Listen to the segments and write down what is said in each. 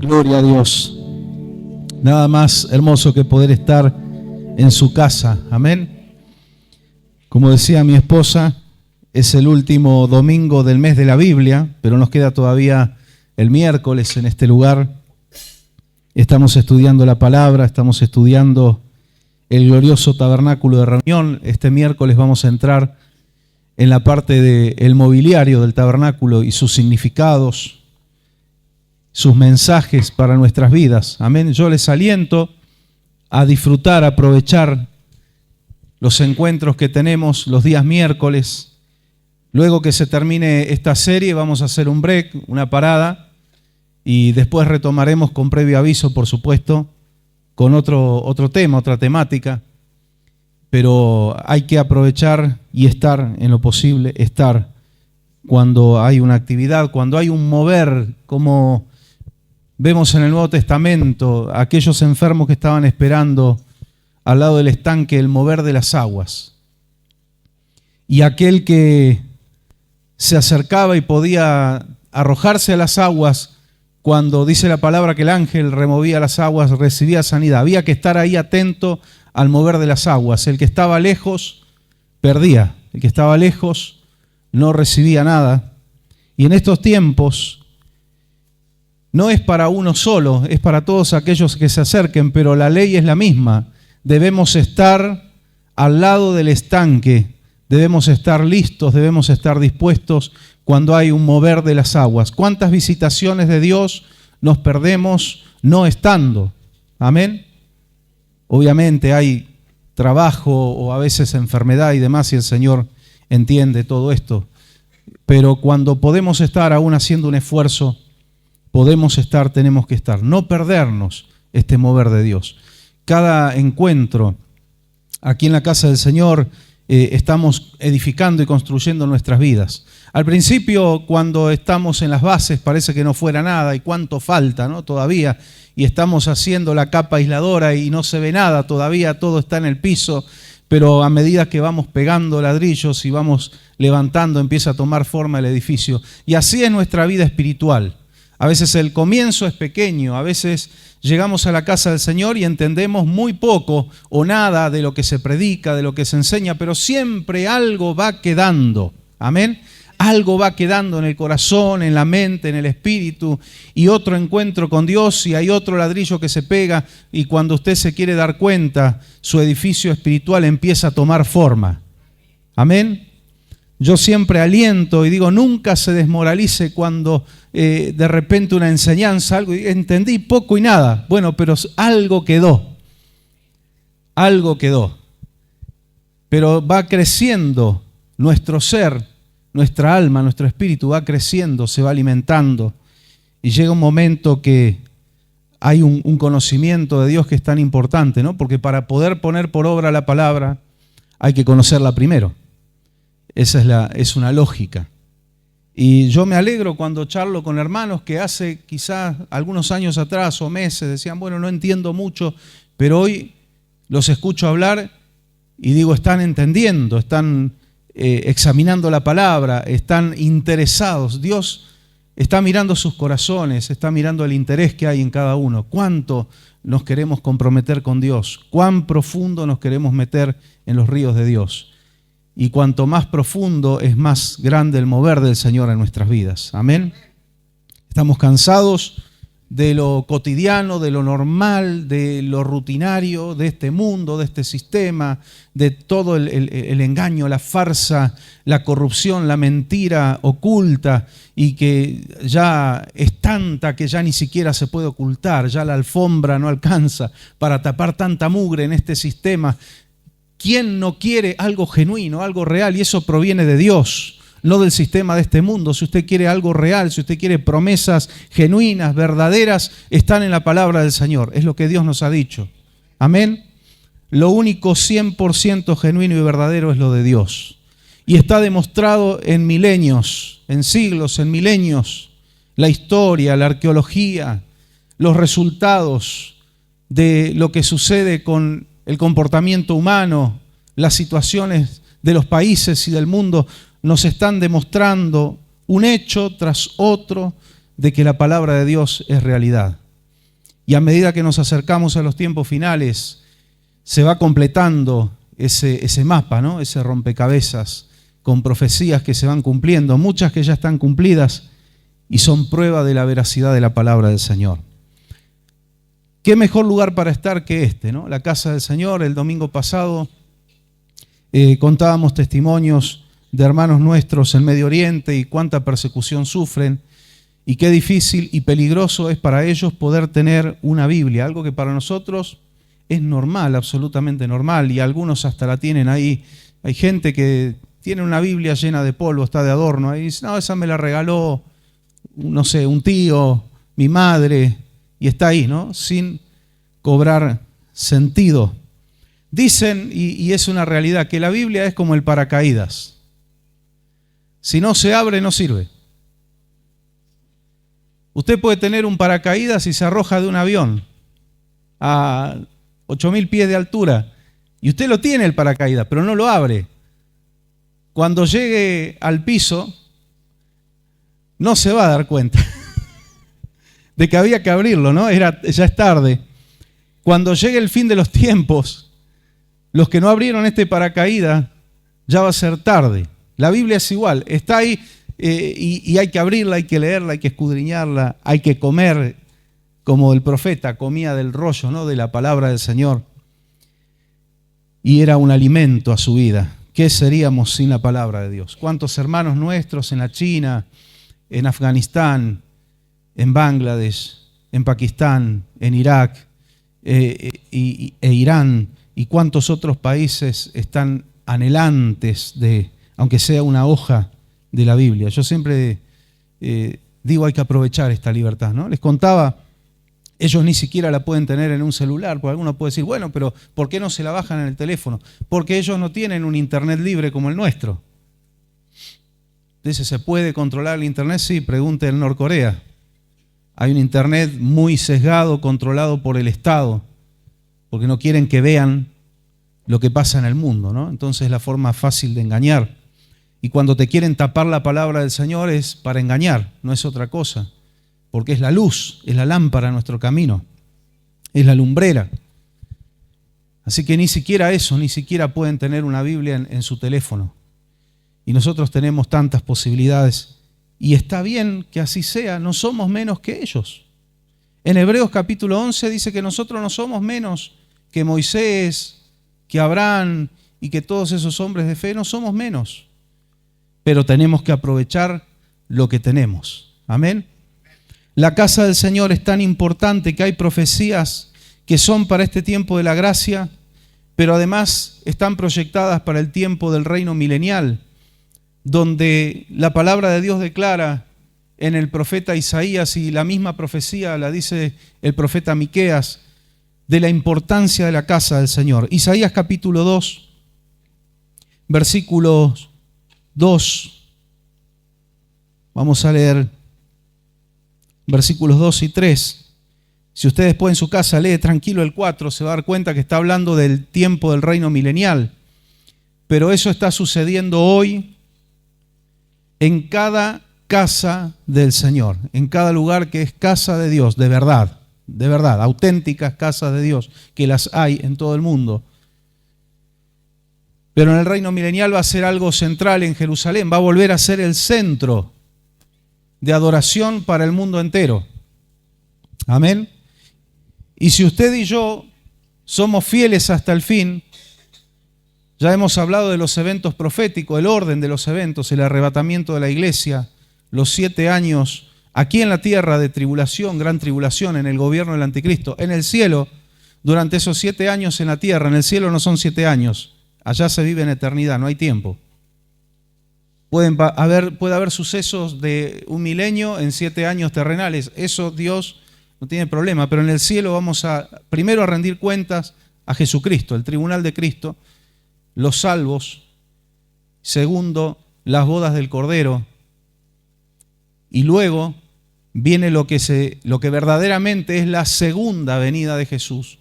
Gloria a Dios. Nada más hermoso que poder estar en su casa. Amén. Como decía mi esposa, es el último domingo del mes de la Biblia, pero nos queda todavía el miércoles en este lugar. Estamos estudiando la palabra, estamos estudiando el glorioso tabernáculo de reunión. Este miércoles vamos a entrar en la parte del mobiliario del tabernáculo y sus significados, sus mensajes para nuestras vidas. Amén. Yo les aliento a disfrutar, a aprovechar los encuentros que tenemos los días miércoles. Luego que se termine esta serie vamos a hacer un break, una parada, y después retomaremos con previo aviso, por supuesto, con otro tema, otra temática. Pero hay que aprovechar y estar en lo posible, estar cuando hay una actividad, cuando hay un mover, como vemos en el Nuevo Testamento, aquellos enfermos que estaban esperando al lado del estanque el mover de las aguas. Y aquel que se acercaba y podía arrojarse a las aguas, cuando dice la palabra que el ángel removía las aguas, recibía sanidad. Había que estar ahí atento al mover de las aguas. El que estaba lejos perdía, el que estaba lejos no recibía nada. Y en estos tiempos no es para uno solo, es para todos aquellos que se acerquen, pero la ley es la misma. Debemos estar al lado del estanque, debemos estar listos, debemos estar dispuestos cuando hay un mover de las aguas. ¿Cuántas visitaciones de Dios nos perdemos no estando? Amén. Obviamente hay trabajo o a veces enfermedad y demás, y el Señor entiende todo esto. Pero cuando podemos estar aún haciendo un esfuerzo, podemos estar, tenemos que estar. No perdernos este mover de Dios. Cada encuentro aquí en la casa del Señor estamos edificando y construyendo nuestras vidas. Al principio, cuando estamos en las bases, parece que no fuera nada y cuánto falta, ¿no? Todavía. Y estamos haciendo la capa aisladora y no se ve nada, todavía todo está en el piso, pero a medida que vamos pegando ladrillos y vamos levantando, empieza a tomar forma el edificio. Y así es nuestra vida espiritual. A veces el comienzo es pequeño, a veces llegamos a la casa del Señor y entendemos muy poco o nada de lo que se predica, de lo que se enseña, pero siempre algo va quedando. Amén. Algo va quedando en el corazón, en la mente, en el espíritu, y otro encuentro con Dios, y hay otro ladrillo que se pega, y cuando usted se quiere dar cuenta, su edificio espiritual empieza a tomar forma. Amén. Yo siempre aliento y digo, nunca se desmoralice cuando de repente una enseñanza, algo, entendí poco y nada. Bueno, pero algo quedó. Algo quedó. Pero va creciendo nuestro ser. Nuestra alma, nuestro espíritu va creciendo, se va alimentando y llega un momento que hay un conocimiento de Dios que es tan importante, ¿no? Porque para poder poner por obra la palabra hay que conocerla primero. Esa es una lógica. Y yo me alegro cuando charlo con hermanos que hace quizás algunos años atrás o meses decían, bueno, no entiendo mucho, pero hoy los escucho hablar y digo, están entendiendo, están examinando la palabra, están interesados. Dios está mirando sus corazones, está mirando el interés que hay en cada uno. ¿Cuánto nos queremos comprometer con Dios? ¿Cuán profundo nos queremos meter en los ríos de Dios? Y cuanto más profundo es más grande el mover del Señor en nuestras vidas. Amén. Estamos cansados de lo cotidiano, de lo normal, de lo rutinario, de este mundo, de este sistema, de todo el engaño, la farsa, la corrupción, la mentira oculta, y que ya es tanta que ya ni siquiera se puede ocultar, ya la alfombra no alcanza para tapar tanta mugre en este sistema. ¿Quién no quiere algo genuino, algo real? Y eso proviene de Dios, no del sistema de este mundo. Si usted quiere algo real, si usted quiere promesas genuinas, verdaderas, están en la palabra del Señor. Es lo que Dios nos ha dicho. Amén. Lo único 100% genuino y verdadero es lo de Dios. Y está demostrado en milenios, en siglos, en milenios. La historia, la arqueología, los resultados de lo que sucede con el comportamiento humano, las situaciones de los países y del mundo nos están demostrando un hecho tras otro de que la palabra de Dios es realidad. Y a medida que nos acercamos a los tiempos finales, se va completando ese mapa, ¿no? Ese rompecabezas con profecías que se van cumpliendo, muchas que ya están cumplidas y son prueba de la veracidad de la palabra del Señor. ¿Qué mejor lugar para estar que este, ¿no? La casa del Señor. El domingo pasado contábamos testimonios de hermanos nuestros en Medio Oriente y cuánta persecución sufren y qué difícil y peligroso es para ellos poder tener una Biblia, algo que para nosotros es normal, absolutamente normal, y algunos hasta la tienen ahí. Hay gente que tiene una Biblia llena de polvo, está de adorno, ahí dice, no, esa me la regaló, no sé, un tío, mi madre, y está ahí, ¿no? Sin cobrar sentido. Dicen, y es una realidad, que la Biblia es como el paracaídas. Si no se abre, no sirve. Usted puede tener un paracaídas y se arroja de un avión a 8.000 pies de altura, y usted lo tiene el paracaídas, pero no lo abre. Cuando llegue al piso, no se va a dar cuenta de que había que abrirlo, ¿no? Ya es tarde. Cuando llegue el fin de los tiempos, los que no abrieron este paracaídas, ya va a ser tarde. La Biblia es igual, está ahí y hay que abrirla, hay que leerla, hay que escudriñarla, hay que comer, como el profeta comía del rollo, ¿no? De la palabra del Señor. Y era un alimento a su vida. ¿Qué seríamos sin la palabra de Dios? ¿Cuántos hermanos nuestros en la China, en Afganistán, en Bangladesh, en Pakistán, en Irak e Irán, y cuántos otros países están anhelantes de, aunque sea una hoja de la Biblia? Yo siempre digo, hay que aprovechar esta libertad, ¿no? Les contaba, ellos ni siquiera la pueden tener en un celular, porque alguno puede decir, bueno, pero ¿por qué no se la bajan en el teléfono? Porque ellos no tienen un internet libre como el nuestro. Dice, ¿se puede controlar el internet? Sí, pregunte en Norcorea. Hay un internet muy sesgado, controlado por el Estado, porque no quieren que vean lo que pasa en el mundo, ¿no? Entonces es la forma fácil de engañar. Y cuando te quieren tapar la palabra del Señor es para engañar, no es otra cosa. Porque es la luz, es la lámpara a nuestro camino, es la lumbrera. Así que ni siquiera eso, ni siquiera pueden tener una Biblia en su teléfono. Y nosotros tenemos tantas posibilidades. Y está bien que así sea, no somos menos que ellos. En Hebreos capítulo 11 dice que nosotros no somos menos que Moisés, que Abraham y que todos esos hombres de fe, no somos menos. Pero tenemos que aprovechar lo que tenemos. Amén. La casa del Señor es tan importante que hay profecías que son para este tiempo de la gracia, pero además están proyectadas para el tiempo del reino milenial, donde la palabra de Dios declara en el profeta Isaías, y la misma profecía la dice el profeta Miqueas, de la importancia de la casa del Señor. Isaías capítulo 2, versículos 2. Vamos a leer versículos 2 y 3. Si usted después en su casa lee tranquilo el 4, se va a dar cuenta que está hablando del tiempo del reino milenial. Pero eso está sucediendo hoy en cada casa del Señor, en cada lugar que es casa de Dios, de verdad, auténticas casas de Dios, que las hay en todo el mundo. Pero en el reino milenial va a ser algo central en Jerusalén, va a volver a ser el centro de adoración para el mundo entero. Amén. Y si usted y yo somos fieles hasta el fin, ya hemos hablado de los eventos proféticos, el orden de los eventos, el arrebatamiento de la iglesia, los 7 años aquí en la tierra de tribulación, gran tribulación en el gobierno del anticristo. En el cielo, durante esos 7 años en la tierra, en el cielo no son 7 años, allá se vive en eternidad, no hay tiempo. Puede haber sucesos de 1 milenio en 7 años terrenales. Eso Dios no tiene problema. Pero en el cielo vamos primero a rendir cuentas a Jesucristo, el tribunal de Cristo, los salvos. Segundo, las bodas del Cordero. Y luego viene lo que verdaderamente es la segunda venida de Jesús,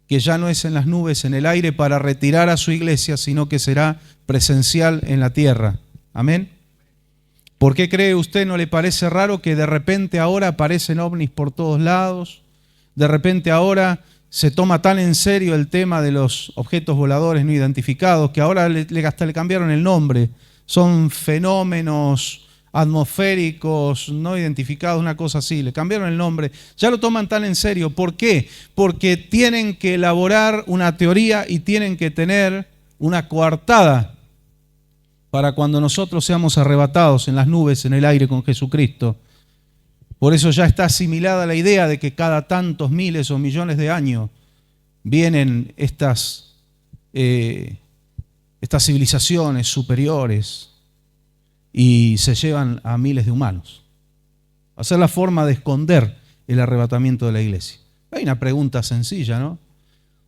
que ya no es en las nubes, en el aire, para retirar a su iglesia, sino que será presencial en la tierra. Amén. ¿Por qué cree usted, no le parece raro que de repente ahora aparecen ovnis por todos lados? de repente ahora se toma tan en serio el tema de los objetos voladores no identificados que ahora hasta le cambiaron el nombre. Son fenómenos atmosféricos no identificados, una cosa así. Le cambiaron el nombre. Ya lo toman tan en serio. ¿Por qué? Porque tienen que elaborar una teoría y tienen que tener una coartada para cuando nosotros seamos arrebatados en las nubes, en el aire con Jesucristo. Por eso ya está asimilada la idea de que cada tantos miles o millones de años vienen estas civilizaciones superiores y se llevan a miles de humanos. Va a ser la forma de esconder el arrebatamiento de la iglesia. Hay una pregunta sencilla, ¿no?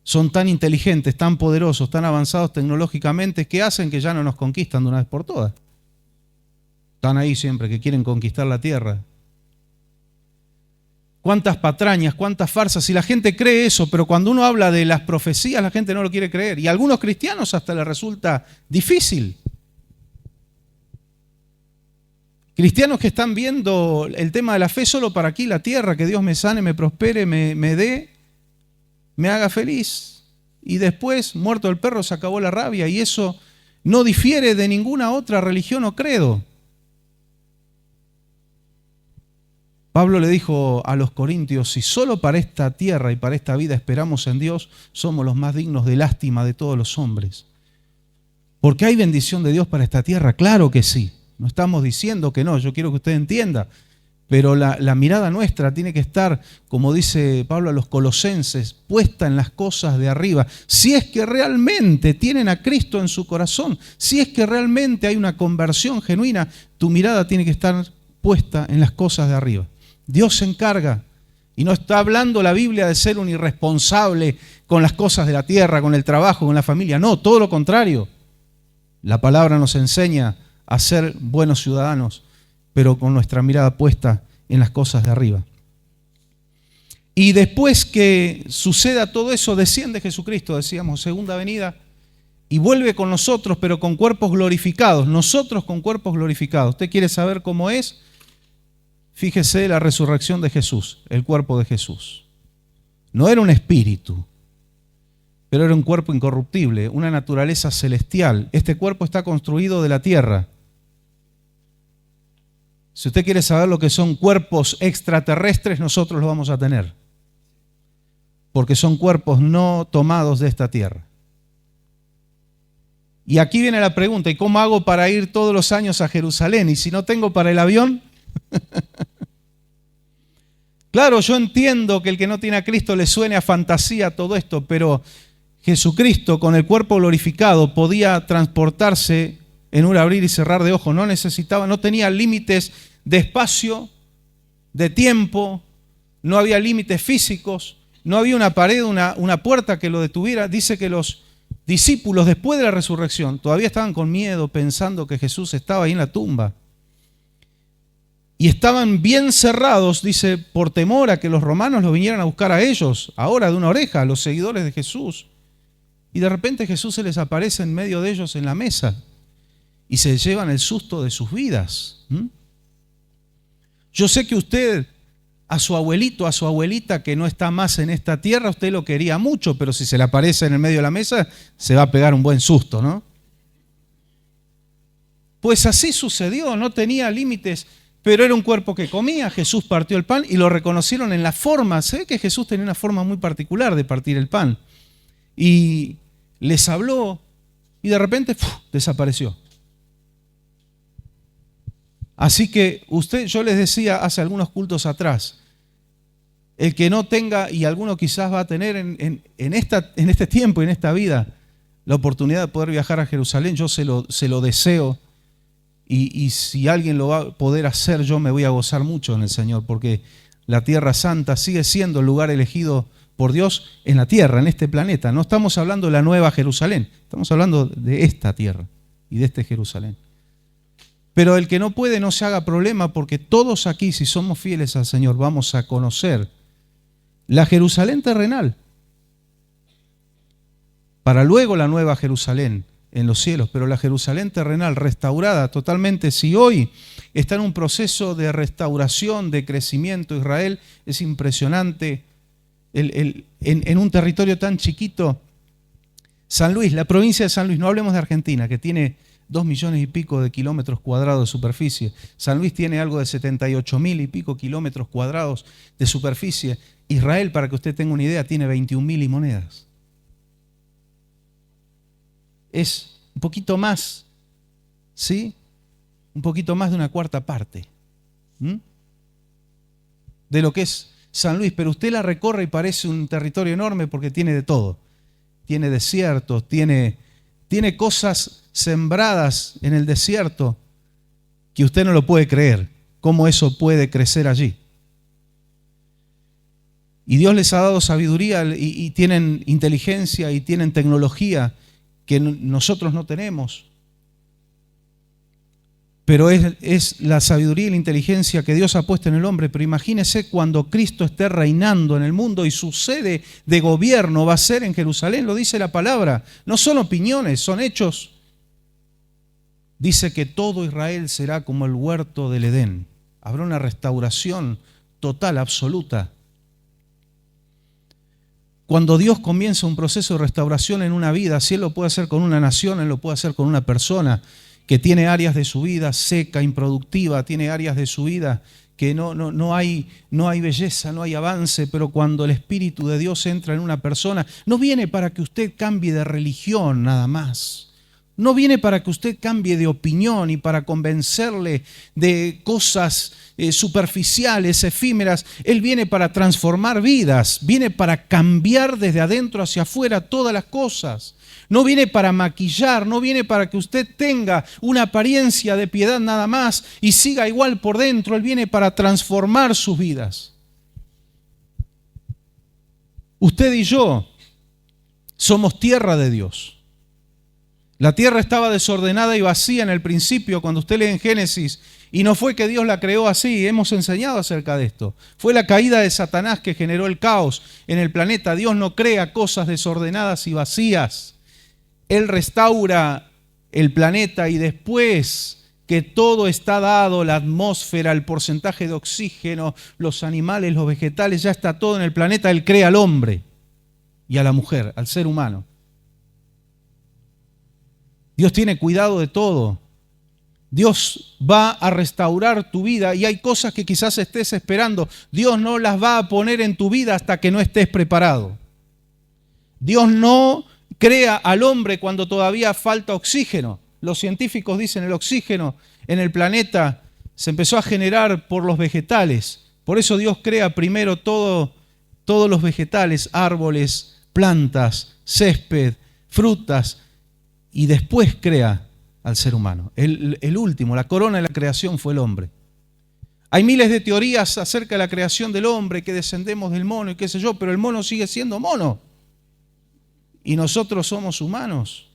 Son tan inteligentes, tan poderosos, tan avanzados tecnológicamente, que hacen que ya no nos conquistan de una vez por todas. Están ahí siempre, que quieren conquistar la tierra. Cuántas patrañas, cuántas farsas, y la gente cree eso, pero cuando uno habla de las profecías la gente no lo quiere creer, y a algunos cristianos hasta les resulta difícil. Cristianos que están viendo el tema de la fe solo para aquí, la tierra, que Dios me sane, me prospere, me dé, me haga feliz, y después, muerto el perro, se acabó la rabia, y eso no difiere de ninguna otra religión o credo. Pablo le dijo a los corintios, si solo para esta tierra y para esta vida esperamos en Dios, somos los más dignos de lástima de todos los hombres. ¿Porque hay bendición de Dios para esta tierra? Claro que sí. No estamos diciendo que no, yo quiero que usted entienda. Pero la mirada nuestra tiene que estar, como dice Pablo a los colosenses, puesta en las cosas de arriba. Si es que realmente tienen a Cristo en su corazón, si es que realmente hay una conversión genuina, tu mirada tiene que estar puesta en las cosas de arriba. Dios se encarga, y no está hablando la Biblia de ser un irresponsable con las cosas de la tierra, con el trabajo, con la familia. No, todo lo contrario. La palabra nos enseña a ser buenos ciudadanos, pero con nuestra mirada puesta en las cosas de arriba. Y después que suceda todo eso, desciende Jesucristo, decíamos, segunda venida, y vuelve con nosotros, pero con cuerpos glorificados. Nosotros con cuerpos glorificados. ¿Usted quiere saber cómo es? Fíjese la resurrección de Jesús, el cuerpo de Jesús. No era un espíritu, pero era un cuerpo incorruptible, una naturaleza celestial. Este cuerpo está construido de la tierra. Si usted quiere saber lo que son cuerpos extraterrestres, nosotros los vamos a tener. Porque son cuerpos no tomados de esta tierra. Y aquí viene la pregunta, ¿y cómo hago para ir todos los años a Jerusalén? ¿Y si no tengo para el avión? Claro, yo entiendo que el que no tiene a Cristo le suene a fantasía todo esto, pero Jesucristo con el cuerpo glorificado podía transportarse en un abrir y cerrar de ojos. No tenía límites de espacio, de tiempo, no había límites físicos, no había una pared, una puerta que lo detuviera. Dice que los discípulos después de la resurrección todavía estaban con miedo pensando que Jesús estaba ahí en la tumba. Y estaban bien cerrados, dice, por temor a que los romanos los vinieran a buscar a ellos, ahora de una oreja, a los seguidores de Jesús. Y de repente Jesús se les aparece en medio de ellos en la mesa y se llevan el susto de sus vidas. Yo sé que usted, a su abuelito, a su abuelita que no está más en esta tierra, usted lo quería mucho, pero si se le aparece en el medio de la mesa, se va a pegar un buen susto, ¿no? Pues así sucedió, no tenía límites. Pero era un cuerpo que comía, Jesús partió el pan y lo reconocieron en la forma. Se ve que Jesús tenía una forma muy particular de partir el pan. Y les habló y de repente desapareció. Así que yo les decía hace algunos cultos atrás, el que no tenga, y alguno quizás va a tener en este tiempo y en esta vida, la oportunidad de poder viajar a Jerusalén, yo se lo deseo. Y si alguien lo va a poder hacer, yo me voy a gozar mucho en el Señor, porque la Tierra Santa sigue siendo el lugar elegido por Dios en la tierra, en este planeta. No estamos hablando de la nueva Jerusalén, estamos hablando de esta tierra y de este Jerusalén. Pero el que no puede, no se haga problema, porque todos aquí, si somos fieles al Señor, vamos a conocer la Jerusalén terrenal, para luego la nueva Jerusalén en los cielos, pero la Jerusalén terrenal restaurada totalmente. Si hoy está en un proceso de restauración, de crecimiento, Israel es impresionante en un territorio tan chiquito. San Luis, la provincia de San Luis, no hablemos de Argentina, que tiene 2 millones y pico de kilómetros cuadrados de superficie. San Luis tiene algo de 78.000 y pico kilómetros cuadrados de superficie. Israel, para que usted tenga una idea, tiene 21.000 y monedas. Es un poquito más, ¿sí? Un poquito más de una cuarta parte de lo que es San Luis. Pero usted la recorre y parece un territorio enorme porque tiene de todo. Tiene desiertos, tiene cosas sembradas en el desierto que usted no lo puede creer. ¿Cómo eso puede crecer allí? Y Dios les ha dado sabiduría y tienen inteligencia y tienen tecnología que nosotros no tenemos. Pero es la sabiduría y la inteligencia que Dios ha puesto en el hombre. Pero imagínese cuando Cristo esté reinando en el mundo y su sede de gobierno va a ser en Jerusalén, lo dice la palabra. No son opiniones, son hechos. Dice que todo Israel será como el huerto del Edén. Habrá una restauración total, absoluta. Cuando Dios comienza un proceso de restauración en una vida, si Él lo puede hacer con una nación, Él lo puede hacer con una persona que tiene áreas de su vida seca, improductiva, tiene áreas de su vida que no hay belleza, no hay avance, pero cuando el Espíritu de Dios entra en una persona, no viene para que usted cambie de religión nada más. No viene para que usted cambie de opinión y para convencerle de cosas superficiales, efímeras. Él viene para transformar vidas, viene para cambiar desde adentro hacia afuera todas las cosas. No viene para maquillar, no viene para que usted tenga una apariencia de piedad nada más y siga igual por dentro. Él viene para transformar sus vidas. Usted y yo somos tierra de Dios. La tierra estaba desordenada y vacía en el principio, cuando usted lee en Génesis, y no fue que Dios la creó así, hemos enseñado acerca de esto. Fue la caída de Satanás que generó el caos en el planeta. Dios no crea cosas desordenadas y vacías. Él restaura el planeta y después que todo está dado, la atmósfera, el porcentaje de oxígeno, los animales, los vegetales, ya está todo en el planeta, Él crea al hombre y a la mujer, al ser humano. Dios tiene cuidado de todo. Dios va a restaurar tu vida y hay cosas que quizás estés esperando. Dios no las va a poner en tu vida hasta que no estés preparado. Dios no crea al hombre cuando todavía falta oxígeno. Los científicos dicen el oxígeno en el planeta se empezó a generar por los vegetales. Por eso Dios crea primero todos los vegetales, árboles, plantas, césped, frutas, y después crea al ser humano. El último, la corona de la creación fue el hombre. Hay miles de teorías acerca de la creación del hombre, que descendemos del mono y qué sé yo, pero el mono sigue siendo mono. Y nosotros somos humanos.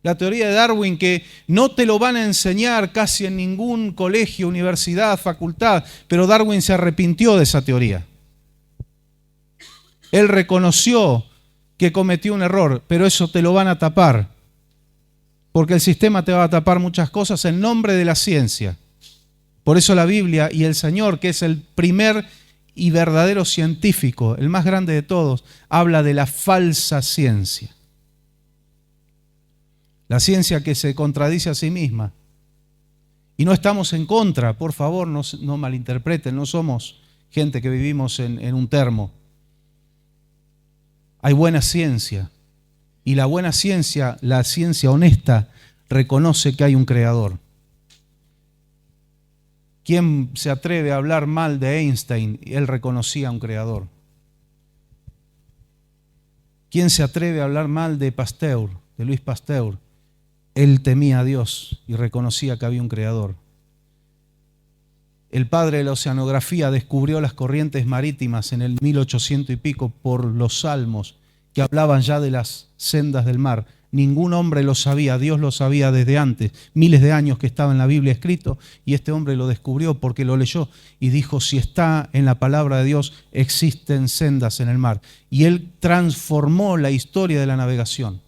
La teoría de Darwin, que no te lo van a enseñar casi en ningún colegio, universidad, facultad, pero Darwin se arrepintió de esa teoría. Él reconoció que cometió un error, pero eso te lo van a tapar. Porque el sistema te va a tapar muchas cosas en nombre de la ciencia. Por eso la Biblia y el Señor, que es el primer y verdadero científico, el más grande de todos, habla de la falsa ciencia. La ciencia que se contradice a sí misma. Y no estamos en contra, por favor, no malinterpreten, no somos gente que vivimos en un termo. Hay buena ciencia. Y la buena ciencia, la ciencia honesta, reconoce que hay un creador. ¿Quién se atreve a hablar mal de Einstein? Él reconocía a un creador. ¿Quién se atreve a hablar mal de Pasteur, de Luis Pasteur? Él temía a Dios y reconocía que había un creador. El padre de la oceanografía descubrió las corrientes marítimas en el 1800 y pico por los salmos que hablaban ya de las sendas del mar. Ningún hombre lo sabía, Dios lo sabía desde antes, miles de años que estaba en la Biblia escrito, y este hombre lo descubrió porque lo leyó y dijo, si está en la palabra de Dios, existen sendas en el mar. Y él transformó la historia de la navegación.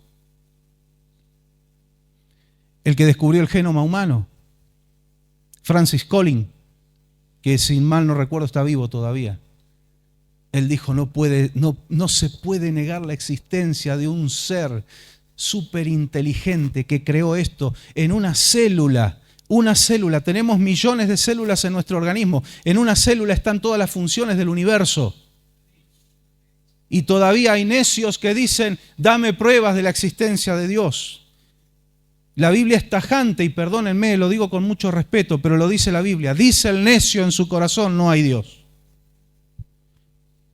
El que descubrió el genoma humano, Francis Collins, que sin mal no recuerdo está vivo todavía. Él dijo, no se puede negar la existencia de un ser superinteligente que creó esto en una célula. Una célula, tenemos millones de células en nuestro organismo. En una célula están todas las funciones del universo. Y todavía hay necios que dicen, dame pruebas de la existencia de Dios. La Biblia es tajante, y perdónenme, lo digo con mucho respeto, pero lo dice la Biblia. Dice el necio en su corazón, no hay Dios.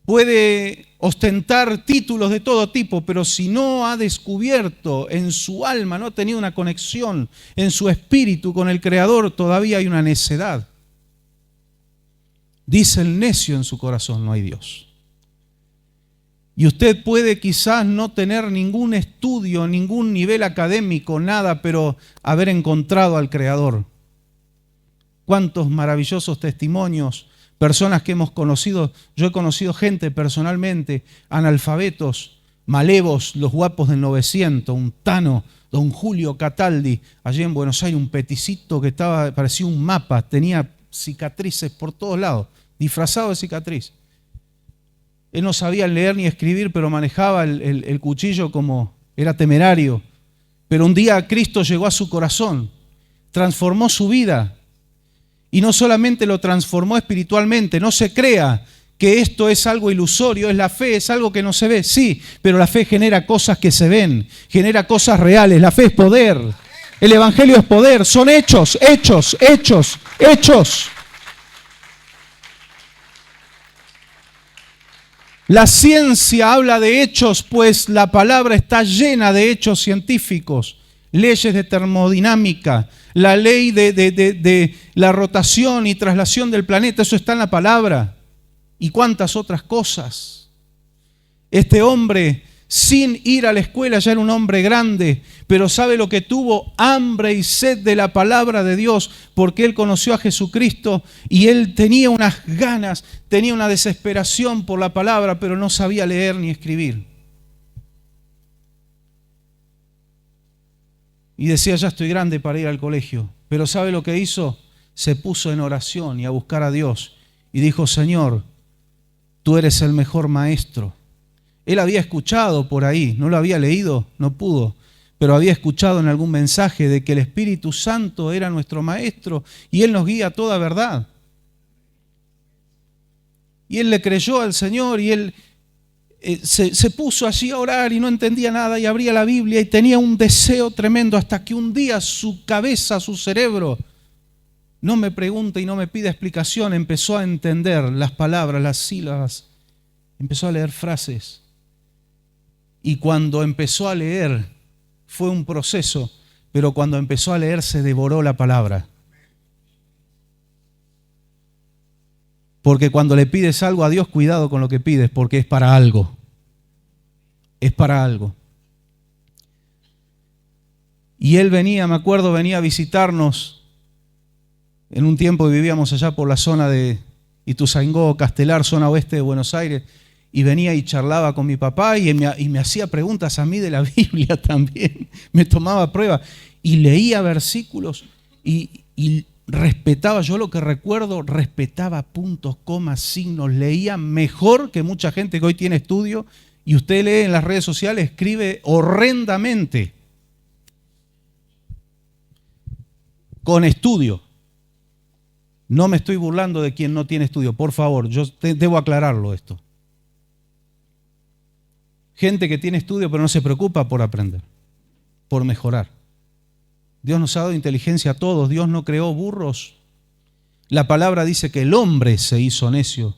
Puede ostentar títulos de todo tipo, pero si no ha descubierto en su alma, no ha tenido una conexión en su espíritu con el Creador, todavía hay una necedad. Dice el necio en su corazón, no hay Dios. Y usted puede quizás no tener ningún estudio, ningún nivel académico, nada, pero haber encontrado al Creador. Cuántos maravillosos testimonios, personas que hemos conocido. Yo he conocido gente personalmente, analfabetos, malevos, los guapos del 900, un Tano, don Julio Cataldi, allí en Buenos Aires, un peticito que parecía un mapa, tenía cicatrices por todos lados, disfrazado de cicatriz. Él no sabía leer ni escribir, pero manejaba el cuchillo como era temerario. Pero un día Cristo llegó a su corazón, transformó su vida. Y no solamente lo transformó espiritualmente, no se crea que esto es algo ilusorio, es la fe, es algo que no se ve. Sí, pero la fe genera cosas que se ven, genera cosas reales. La fe es poder. El Evangelio es poder, son hechos, hechos, hechos, hechos. La ciencia habla de hechos, pues la palabra está llena de hechos científicos, leyes de termodinámica, la ley de la rotación y traslación del planeta, eso está en la palabra, y cuántas otras cosas. Este hombre, sin ir a la escuela, ya era un hombre grande, pero ¿sabe lo que tuvo? Hambre y sed de la palabra de Dios, porque él conoció a Jesucristo y él tenía unas ganas, tenía una desesperación por la palabra, pero no sabía leer ni escribir. Y decía, ya estoy grande para ir al colegio. Pero ¿sabe lo que hizo? Se puso en oración y a buscar a Dios. Y dijo, Señor, tú eres el mejor maestro. Él había escuchado por ahí, no lo había leído, no pudo, pero había escuchado en algún mensaje de que el Espíritu Santo era nuestro maestro y Él nos guía a toda verdad. Y él le creyó al Señor y él se puso allí a orar y no entendía nada y abría la Biblia y tenía un deseo tremendo hasta que un día su cabeza, su cerebro, no me pregunta y no me pide explicación, empezó a entender las palabras, las sílabas, empezó a leer frases. Y cuando empezó a leer, fue un proceso, pero cuando empezó a leer se devoró la palabra. Porque cuando le pides algo a Dios, cuidado con lo que pides, porque es para algo. Es para algo. Y él venía, me acuerdo, venía a visitarnos. En un tiempo vivíamos allá por la zona de Ituzaingó, Castelar, zona oeste de Buenos Aires. Y venía y charlaba con mi papá y me hacía preguntas a mí de la Biblia también. Me tomaba prueba y leía versículos y respetaba, yo lo que recuerdo, respetaba puntos, comas, signos, leía mejor que mucha gente que hoy tiene estudio y usted lee en las redes sociales, escribe horrendamente. Con estudio. No me estoy burlando de quien no tiene estudio, por favor, yo debo aclararlo esto. Gente que tiene estudio pero no se preocupa por aprender, por mejorar. Dios nos ha dado inteligencia a todos, Dios no creó burros. La palabra dice que el hombre se hizo necio,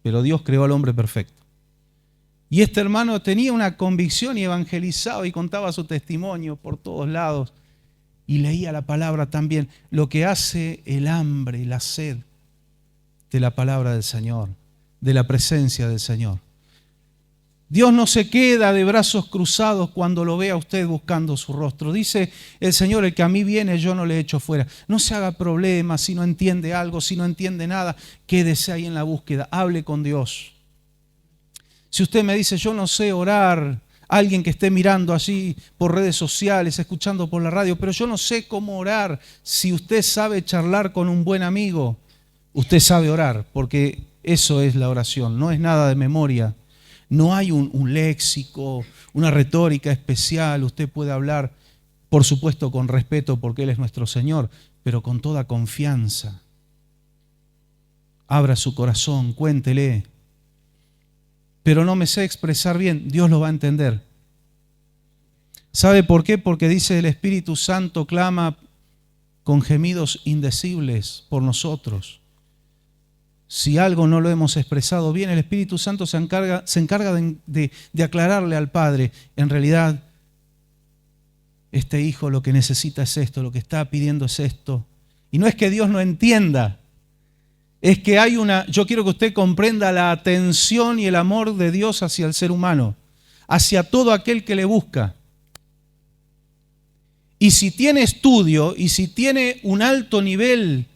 pero Dios creó al hombre perfecto. Y este hermano tenía una convicción y evangelizaba y contaba su testimonio por todos lados y leía la palabra también. Lo que hace el hambre, la sed de la palabra del Señor, de la presencia del Señor. Dios no se queda de brazos cruzados cuando lo ve a usted buscando su rostro. Dice el Señor, el que a mí viene yo no le echo fuera. No se haga problema si no entiende algo, si no entiende nada, quédese ahí en la búsqueda, hable con Dios. Si usted me dice, yo no sé orar, alguien que esté mirando allí por redes sociales, escuchando por la radio, pero yo no sé cómo orar. Si usted sabe charlar con un buen amigo, usted sabe orar, porque Eso es la oración, no es nada de memoria. No hay un léxico, una retórica especial. Usted puede hablar, por supuesto, con respeto porque Él es nuestro Señor, pero con toda confianza. Abra su corazón, cuéntele. Pero no me sé expresar bien, Dios lo va a entender. ¿Sabe por qué? Porque dice el Espíritu Santo clama con gemidos indecibles por nosotros. Si algo no lo hemos expresado bien, el Espíritu Santo se encarga de aclararle al Padre. En realidad, este hijo lo que necesita es esto, lo que está pidiendo es esto. Y no es que Dios no entienda, es que yo quiero que usted comprenda la atención y el amor de Dios hacia el ser humano, hacia todo aquel que le busca. Y si tiene estudio y si tiene un alto nivel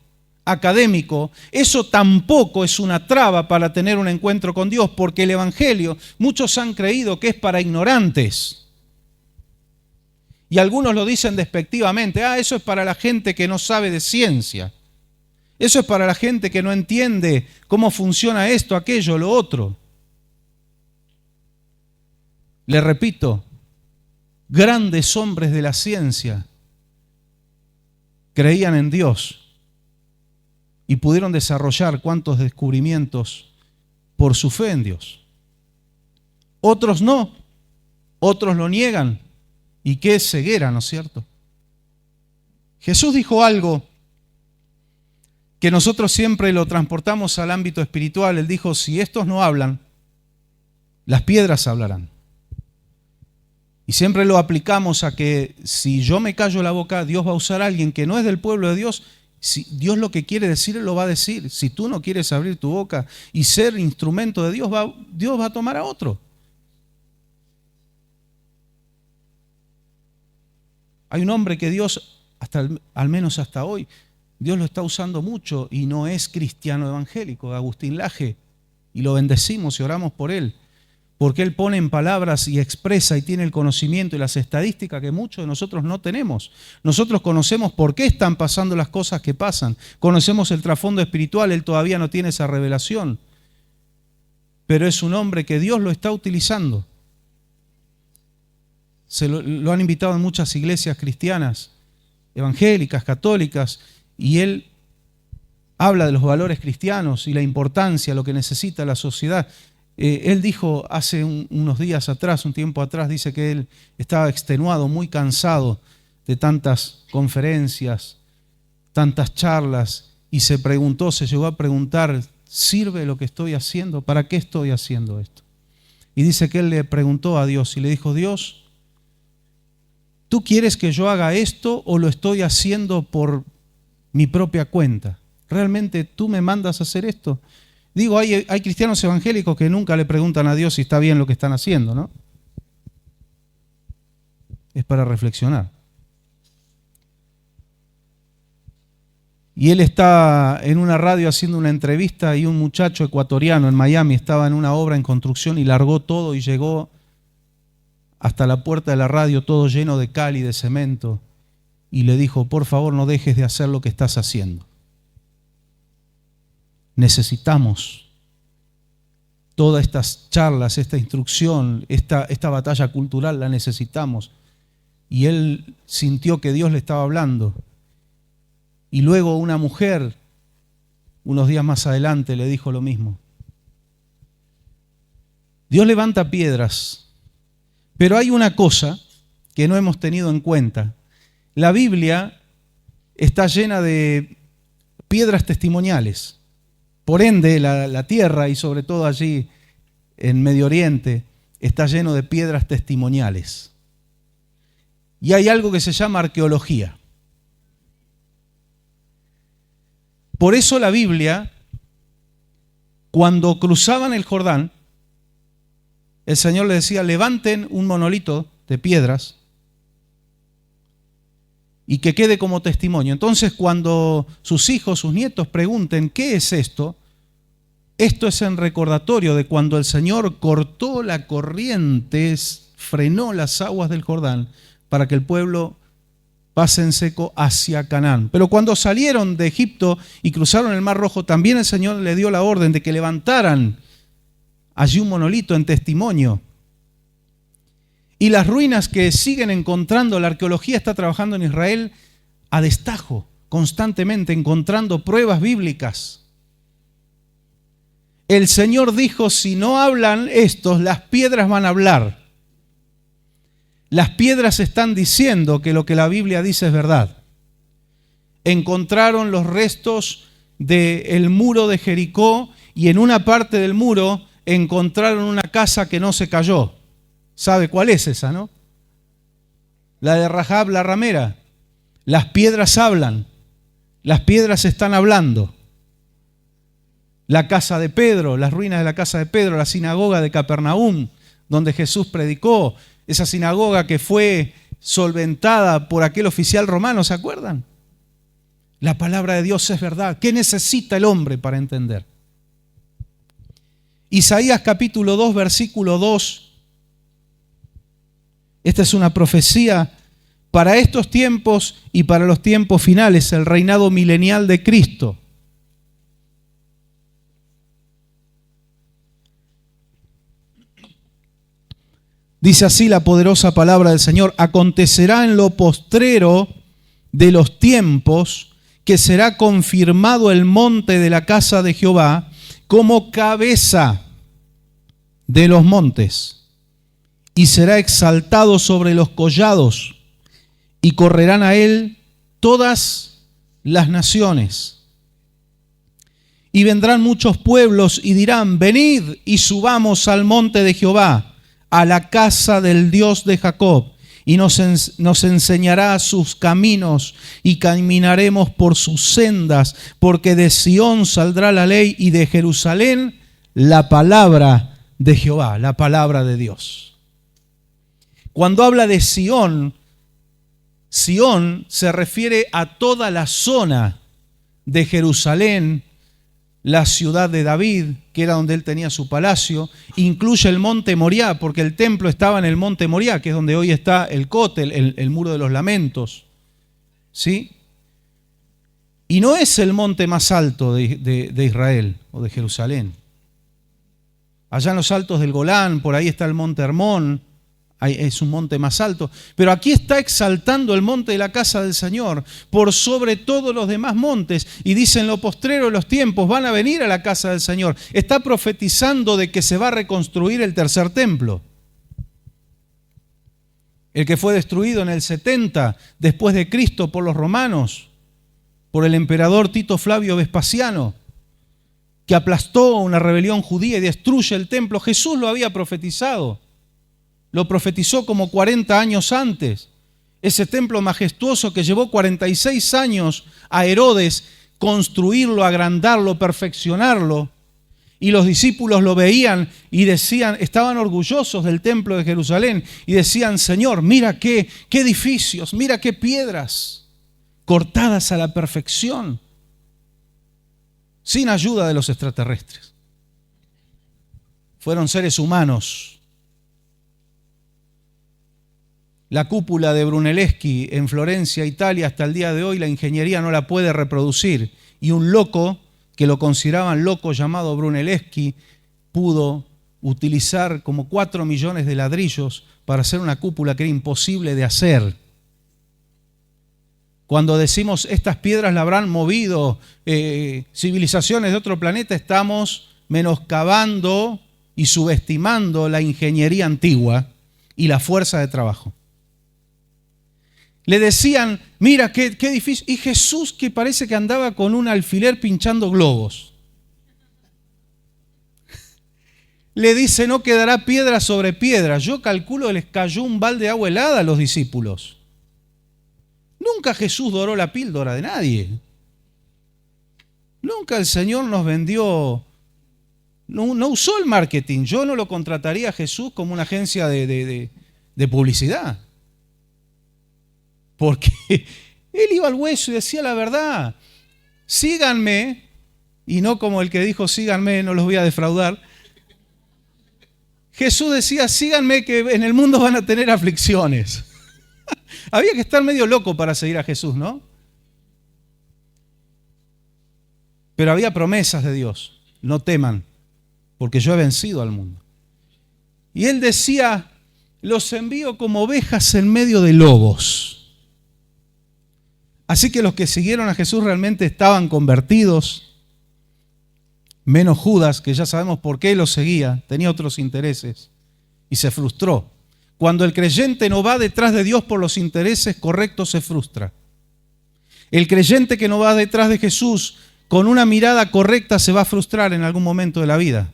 académico, eso tampoco es una traba para tener un encuentro con Dios, porque el Evangelio, muchos han creído que es para ignorantes. Y algunos lo dicen despectivamente, eso es para la gente que no sabe de ciencia. Eso es para la gente que no entiende cómo funciona esto, aquello, lo otro. Le repito, grandes hombres de la ciencia creían en Dios y pudieron desarrollar cuantos descubrimientos por su fe en Dios. Otros no, otros lo niegan. ¿Y qué ceguera, no es cierto? Jesús dijo algo que nosotros siempre lo transportamos al ámbito espiritual. Él dijo, si estos no hablan, las piedras hablarán. Y siempre lo aplicamos a que si yo me callo la boca, Dios va a usar a alguien que no es del pueblo de Dios. Si Dios lo que quiere decir, Él lo va a decir. Si tú no quieres abrir tu boca y ser instrumento de Dios, Dios va a tomar a otro. Hay un hombre que Dios, al menos hasta hoy, Dios lo está usando mucho y no es cristiano evangélico, Agustín Laje. Y lo bendecimos y oramos por él. Porque él pone en palabras y expresa y tiene el conocimiento y las estadísticas que muchos de nosotros no tenemos. Nosotros conocemos por qué están pasando las cosas que pasan. Conocemos el trasfondo espiritual, él todavía no tiene esa revelación. Pero es un hombre que Dios lo está utilizando. Lo han invitado en muchas iglesias cristianas, evangélicas, católicas, y él habla de los valores cristianos y la importancia, lo que necesita la sociedad. Él dijo hace unos días atrás, un tiempo atrás, dice que él estaba extenuado, muy cansado de tantas conferencias, tantas charlas, y se llegó a preguntar, ¿sirve lo que estoy haciendo? ¿Para qué estoy haciendo esto? Y dice que él le preguntó a Dios y le dijo, Dios, ¿tú quieres que yo haga esto o lo estoy haciendo por mi propia cuenta? ¿Realmente tú me mandas a hacer esto? Digo, hay cristianos evangélicos que nunca le preguntan a Dios si está bien lo que están haciendo, ¿no? Es para reflexionar. Y él está en una radio haciendo una entrevista y un muchacho ecuatoriano en Miami estaba en una obra en construcción y largó todo y llegó hasta la puerta de la radio todo lleno de cal y de cemento y le dijo, por favor no dejes de hacer lo que estás haciendo. Necesitamos todas estas charlas, esta instrucción, esta batalla cultural, la necesitamos. Y él sintió que Dios le estaba hablando. Y luego una mujer, unos días más adelante, le dijo lo mismo. Dios levanta piedras, pero hay una cosa que no hemos tenido en cuenta. La Biblia está llena de piedras testimoniales. Por ende, la tierra y sobre todo allí en Medio Oriente está lleno de piedras testimoniales. Y hay algo que se llama arqueología. Por eso la Biblia, cuando cruzaban el Jordán, el Señor les decía, levanten un monolito de piedras y que quede como testimonio. Entonces, cuando sus hijos, sus nietos pregunten, ¿qué es esto? Esto es en recordatorio de cuando el Señor cortó la corriente, frenó las aguas del Jordán para que el pueblo pase en seco hacia Canaán. Pero cuando salieron de Egipto y cruzaron el Mar Rojo, también el Señor le dio la orden de que levantaran allí un monolito en testimonio. Y las ruinas que siguen encontrando, la arqueología está trabajando en Israel a destajo, constantemente encontrando pruebas bíblicas. El Señor dijo, si no hablan estos, las piedras van a hablar. Las piedras están diciendo que lo que la Biblia dice es verdad. Encontraron los restos del muro de Jericó y en una parte del muro encontraron una casa que no se cayó. ¿Sabe cuál es esa, no? La de Rahab la ramera. Las piedras hablan. Las piedras están hablando. La casa de Pedro, las ruinas de la casa de Pedro, la sinagoga de Capernaum, donde Jesús predicó, esa sinagoga que fue solventada por aquel oficial romano, ¿se acuerdan? La palabra de Dios es verdad. ¿Qué necesita el hombre para entender? Isaías capítulo 2, versículo 2. Esta es una profecía para estos tiempos y para los tiempos finales, el reinado milenial de Cristo. Dice así la poderosa palabra del Señor: acontecerá en lo postrero de los tiempos que será confirmado el monte de la casa de Jehová como cabeza de los montes, y será exaltado sobre los collados, y correrán a él todas las naciones. Y vendrán muchos pueblos y dirán: venid y subamos al monte de Jehová, a la casa del Dios de Jacob, y nos enseñará sus caminos, y caminaremos por sus sendas, porque de Sión saldrá la ley, y de Jerusalén la palabra de Jehová, la palabra de Dios. Cuando habla de Sión, Sión se refiere a toda la zona de Jerusalén, la ciudad de David, que era donde él tenía su palacio, incluye el monte Moriah, porque el templo estaba en el monte Moriah, que es donde hoy está el Kotel, el muro de los lamentos. ¿Sí? Y no es el monte más alto de Israel o de Jerusalén. Allá en los altos del Golán, por ahí está el monte Hermón, es un monte más alto, pero aquí está exaltando el monte de la casa del Señor por sobre todos los demás montes, y dice: en lo postrero de los tiempos van a venir a la casa del Señor. Está profetizando de que se va a reconstruir el tercer templo, el que fue destruido en el 70 después de Cristo por los romanos, por el emperador Tito Flavio Vespasiano, que aplastó una rebelión judía y destruye el templo. Jesús lo había profetizado. Lo profetizó como 40 años antes. Ese templo majestuoso que llevó 46 años a Herodes construirlo, agrandarlo, perfeccionarlo. Y los discípulos lo veían y decían, estaban orgullosos del templo de Jerusalén y decían: Señor, mira qué edificios, mira qué piedras cortadas a la perfección, sin ayuda de los extraterrestres. Fueron seres humanos. La cúpula de Brunelleschi en Florencia, Italia, hasta el día de hoy la ingeniería no la puede reproducir. Y un loco, que lo consideraban loco, llamado Brunelleschi, pudo utilizar como 4 millones de ladrillos para hacer una cúpula que era imposible de hacer. Cuando decimos estas piedras la habrán movido civilizaciones de otro planeta, estamos menoscabando y subestimando la ingeniería antigua y la fuerza de trabajo. Le decían: mira qué difícil. Y Jesús, que parece que andaba con un alfiler pinchando globos, le dice: no quedará piedra sobre piedra. Yo calculo que les cayó un balde de agua helada a los discípulos. Nunca Jesús doró la píldora de nadie. Nunca el Señor nos vendió, no usó el marketing. Yo no lo contrataría a Jesús como una agencia de publicidad. Porque él iba al hueso y decía la verdad. Síganme, y no como el que dijo: síganme, no los voy a defraudar. Jesús decía: síganme, que en el mundo van a tener aflicciones. Había que estar medio loco para seguir a Jesús, ¿no? Pero había promesas de Dios. No teman, porque yo he vencido al mundo. Y él decía, los envío como ovejas en medio de lobos. Así que los que siguieron a Jesús realmente estaban convertidos, menos Judas, que ya sabemos por qué lo seguía, tenía otros intereses y se frustró. Cuando el creyente no va detrás de Dios por los intereses correctos, se frustra. El creyente que no va detrás de Jesús con una mirada correcta se va a frustrar en algún momento de la vida.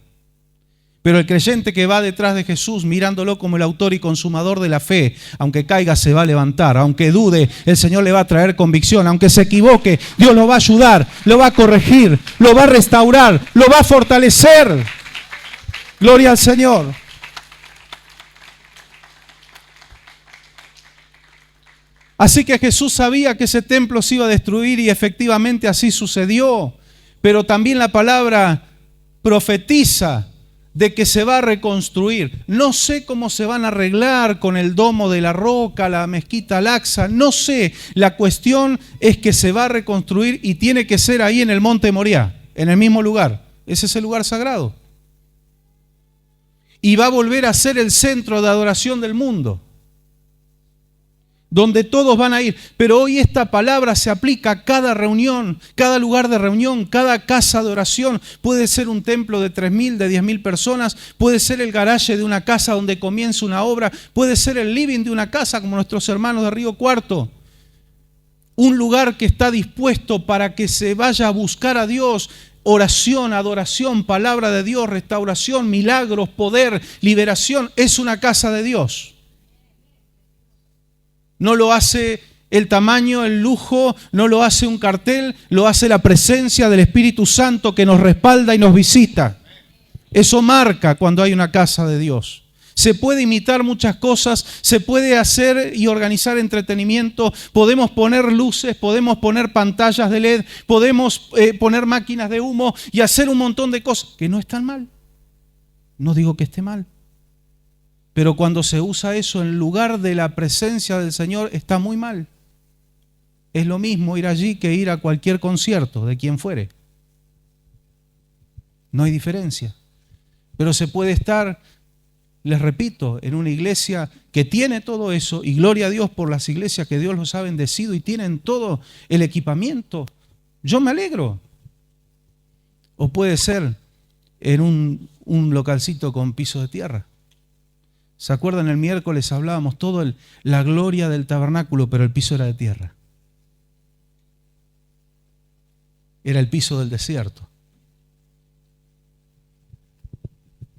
Pero el creyente que va detrás de Jesús mirándolo como el autor y consumador de la fe, aunque caiga se va a levantar, aunque dude, el Señor le va a traer convicción, aunque se equivoque, Dios lo va a ayudar, lo va a corregir, lo va a restaurar, lo va a fortalecer. Gloria al Señor. Así que Jesús sabía que ese templo se iba a destruir y efectivamente así sucedió. Pero también la palabra profetiza de que se va a reconstruir. No sé cómo se van a arreglar con el domo de la roca, la mezquita Al-Aqsa, no sé. La cuestión es que se va a reconstruir y tiene que ser ahí en el monte Moriah, en el mismo lugar. Ese es el lugar sagrado. Y va a volver a ser el centro de adoración del mundo, donde todos van a ir. Pero hoy esta palabra se aplica a cada reunión, cada lugar de reunión, cada casa de oración. Puede ser un templo de 3.000, de 10.000 personas, puede ser el garaje de una casa donde comienza una obra, puede ser el living de una casa como nuestros hermanos de Río Cuarto. Un lugar que está dispuesto para que se vaya a buscar a Dios. Oración, adoración, palabra de Dios, restauración, milagros, poder, liberación. Es una casa de Dios. No lo hace el tamaño, el lujo, no lo hace un cartel, lo hace la presencia del Espíritu Santo que nos respalda y nos visita. Eso marca cuando hay una casa de Dios. Se puede imitar muchas cosas, se puede hacer y organizar entretenimiento, podemos poner luces, podemos poner pantallas de LED, podemos poner máquinas de humo y hacer un montón de cosas que no están mal. No digo que esté mal. Pero cuando se usa eso en lugar de la presencia del Señor, está muy mal. Es lo mismo ir allí que ir a cualquier concierto, de quien fuere. No hay diferencia. Pero se puede estar, les repito, en una iglesia que tiene todo eso, y gloria a Dios por las iglesias que Dios los ha bendecido y tienen todo el equipamiento. Yo me alegro. O puede ser en un localcito con piso de tierra. ¿Se acuerdan? El miércoles hablábamos todo la gloria del tabernáculo, pero el piso era de tierra. Era el piso del desierto.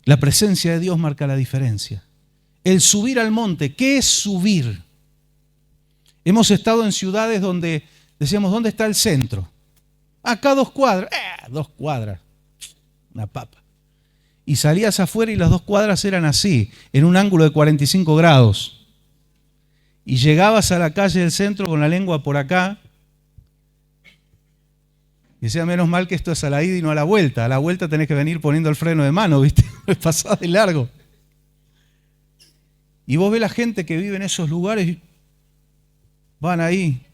La presencia de Dios marca la diferencia. El subir al monte, ¿qué es subir? Hemos estado en ciudades donde decíamos, ¿dónde está el centro? Acá 2 cuadras. 2 cuadras. Una papa. Y salías afuera y las 2 cuadras eran así, en un ángulo de 45 grados. Y llegabas a la calle del centro con la lengua por acá. Y decía, menos mal que esto es a la ida y no a la vuelta. A la vuelta tenés que venir poniendo el freno de mano, ¿viste? Pasás de largo. Y vos ves la gente que vive en esos lugares, van ahí,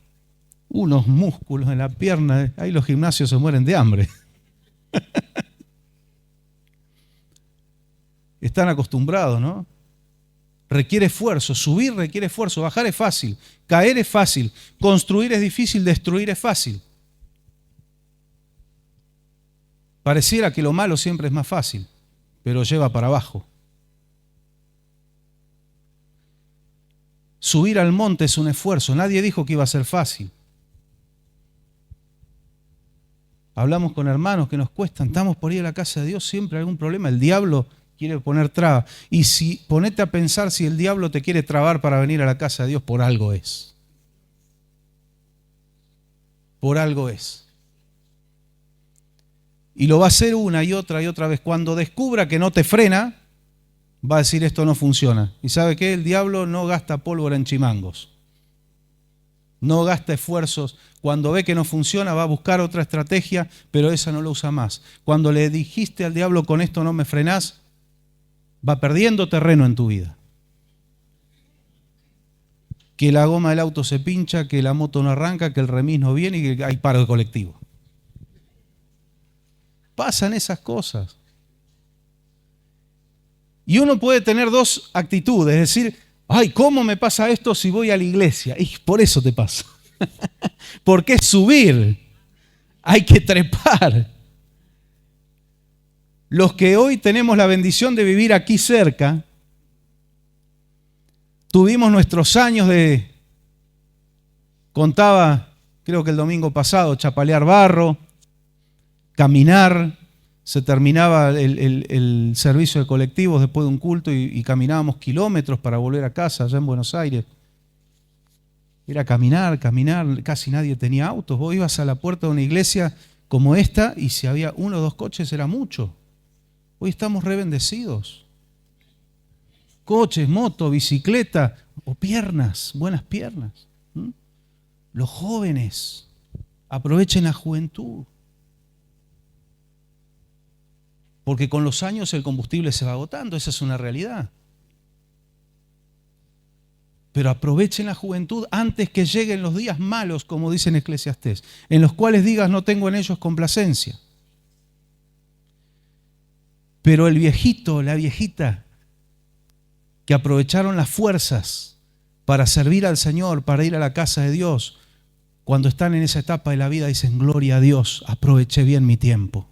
unos músculos en la pierna. Ahí los gimnasios se mueren de hambre. Están acostumbrados, ¿no? Requiere esfuerzo, subir requiere esfuerzo, bajar es fácil, caer es fácil, construir es difícil, destruir es fácil. Pareciera que lo malo siempre es más fácil, pero lleva para abajo. Subir al monte es un esfuerzo, nadie dijo que iba a ser fácil. Hablamos con hermanos que nos cuestan, estamos por ir a la casa de Dios, siempre hay algún problema, el diablo quiere poner trabas. Y si ponete a pensar si el diablo te quiere trabar para venir a la casa de Dios, por algo es. Por algo es. Y lo va a hacer una y otra vez. Cuando descubra que no te frena, va a decir esto no funciona. ¿Y sabe qué? El diablo no gasta pólvora en chimangos. No gasta esfuerzos. Cuando ve que no funciona, va a buscar otra estrategia, pero esa no lo usa más. Cuando le dijiste al diablo, con esto no me frenás, va perdiendo terreno en tu vida. que la goma del auto se pincha, que la moto no arranca, que el remis no viene y que hay paro de colectivo. Pasan esas cosas. Y uno puede tener dos actitudes, es decir, ay, ¿cómo me pasa esto si voy a la iglesia? Y por eso te pasa. Porque es subir, hay que trepar. Los que hoy tenemos la bendición de vivir aquí cerca, tuvimos nuestros años de, contaba, creo que el domingo pasado, chapalear barro, caminar. Se terminaba el servicio de colectivos después de un culto y caminábamos kilómetros para volver a casa allá en Buenos Aires. Era caminar, casi nadie tenía autos. Vos ibas a la puerta de una iglesia como esta y si había 1 o 2 coches era mucho. Hoy estamos re bendecidos. Coches, moto, bicicleta o piernas, buenas piernas. Los jóvenes, aprovechen la juventud. Porque con los años el combustible se va agotando, esa es una realidad. Pero aprovechen la juventud antes que lleguen los días malos, como dice en Eclesiastés, en los cuales digas no tengo en ellos complacencia. Pero el viejito, la viejita, que aprovecharon las fuerzas para servir al Señor, para ir a la casa de Dios, cuando están en esa etapa de la vida dicen, gloria a Dios, aproveché bien mi tiempo.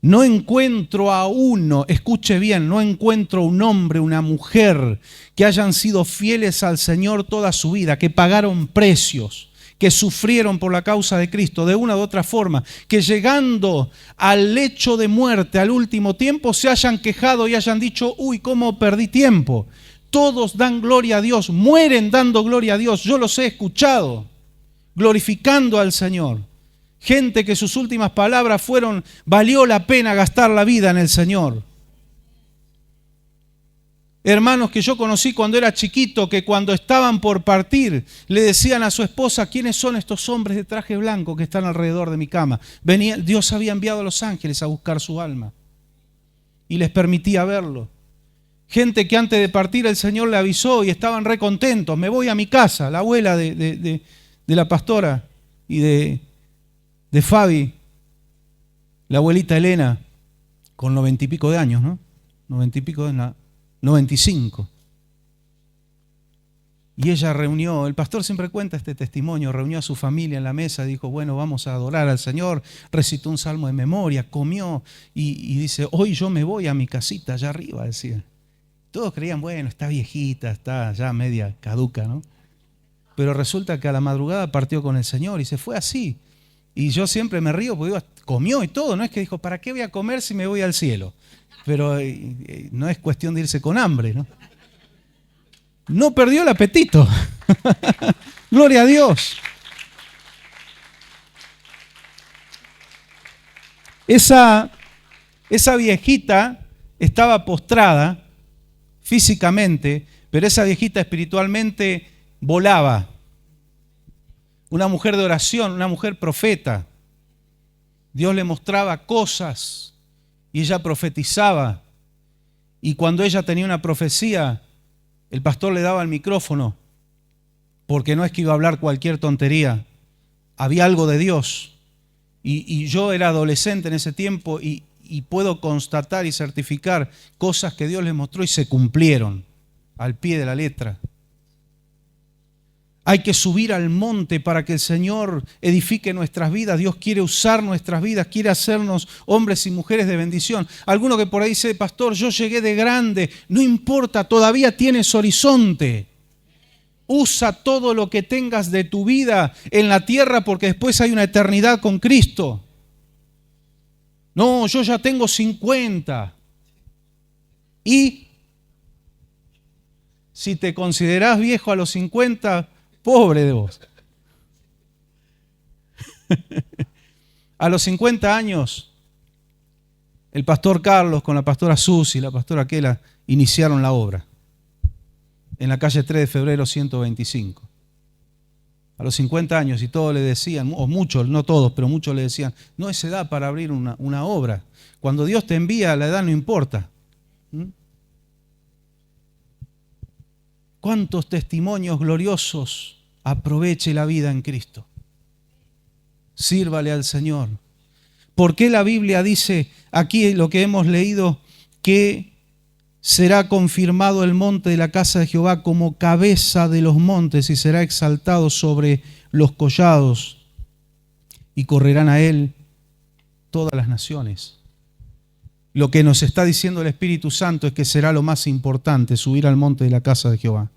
No encuentro a uno, escuche bien, no encuentro un hombre, una mujer que hayan sido fieles al Señor toda su vida, que pagaron precios, que sufrieron por la causa de Cristo de una u otra forma, que llegando al lecho de muerte, al último tiempo, se hayan quejado y hayan dicho, uy, ¿cómo perdí tiempo? Todos dan gloria a Dios, mueren dando gloria a Dios, yo los he escuchado, glorificando al Señor. Gente que sus últimas palabras fueron, valió la pena gastar la vida en el Señor. Hermanos que yo conocí cuando era chiquito, que cuando estaban por partir, le decían a su esposa, ¿quiénes son estos hombres de traje blanco que están alrededor de mi cama? Dios había enviado a los ángeles a buscar su alma y les permitía verlo. Gente que antes de partir el Señor le avisó y estaban re contentos, me voy a mi casa, la abuela de la pastora y de Fabi, la abuelita Elena, con 90 y pico de años, ¿no? 90 y pico, 95. Y ella reunió, el pastor siempre cuenta este testimonio, reunió a su familia en la mesa, dijo, bueno, vamos a adorar al Señor, recitó un salmo de memoria, comió y dice, hoy yo me voy a mi casita allá arriba, decía. Todos creían, bueno, está viejita, está ya media caduca, ¿no? Pero resulta que a la madrugada partió con el Señor y se fue así. Y yo siempre me río porque digo, comió y todo, no es que dijo, ¿para qué voy a comer si me voy al cielo? Pero no es cuestión de irse con hambre, ¿no? No perdió el apetito. Gloria a Dios. Esa viejita estaba postrada físicamente, pero esa viejita espiritualmente volaba. Una mujer de oración, una mujer profeta. Dios le mostraba cosas y ella profetizaba. Y cuando ella tenía una profecía, el pastor le daba el micrófono, porque no es que iba a hablar cualquier tontería. Había algo de Dios. Y yo era adolescente en ese tiempo y puedo constatar y certificar cosas que Dios les mostró y se cumplieron al pie de la letra. Hay que subir al monte para que el Señor edifique nuestras vidas. Dios quiere usar nuestras vidas, quiere hacernos hombres y mujeres de bendición. Alguno que por ahí dice, pastor, yo llegué de grande. No importa, todavía tienes horizonte. Usa todo lo que tengas de tu vida en la tierra porque después hay una eternidad con Cristo. No, yo ya tengo 50. Y si te considerás viejo a los 50, pobre de vos. A los 50 años, el pastor Carlos con la pastora Susi y la pastora Aquela iniciaron la obra en la calle 3 de febrero 125. A los 50 años, y todos le decían, o muchos, no todos, pero muchos le decían, no es edad para abrir una obra. Cuando Dios te envía, la edad no importa. ¿Cuántos testimonios gloriosos? Aproveche la vida en Cristo. Sírvale al Señor. ¿Por qué la Biblia dice aquí lo que hemos leído, que será confirmado el monte de la casa de Jehová como cabeza de los montes y será exaltado sobre los collados y correrán a él todas las naciones? Lo que nos está diciendo el Espíritu Santo es que será lo más importante, subir al monte de la casa de Jehová.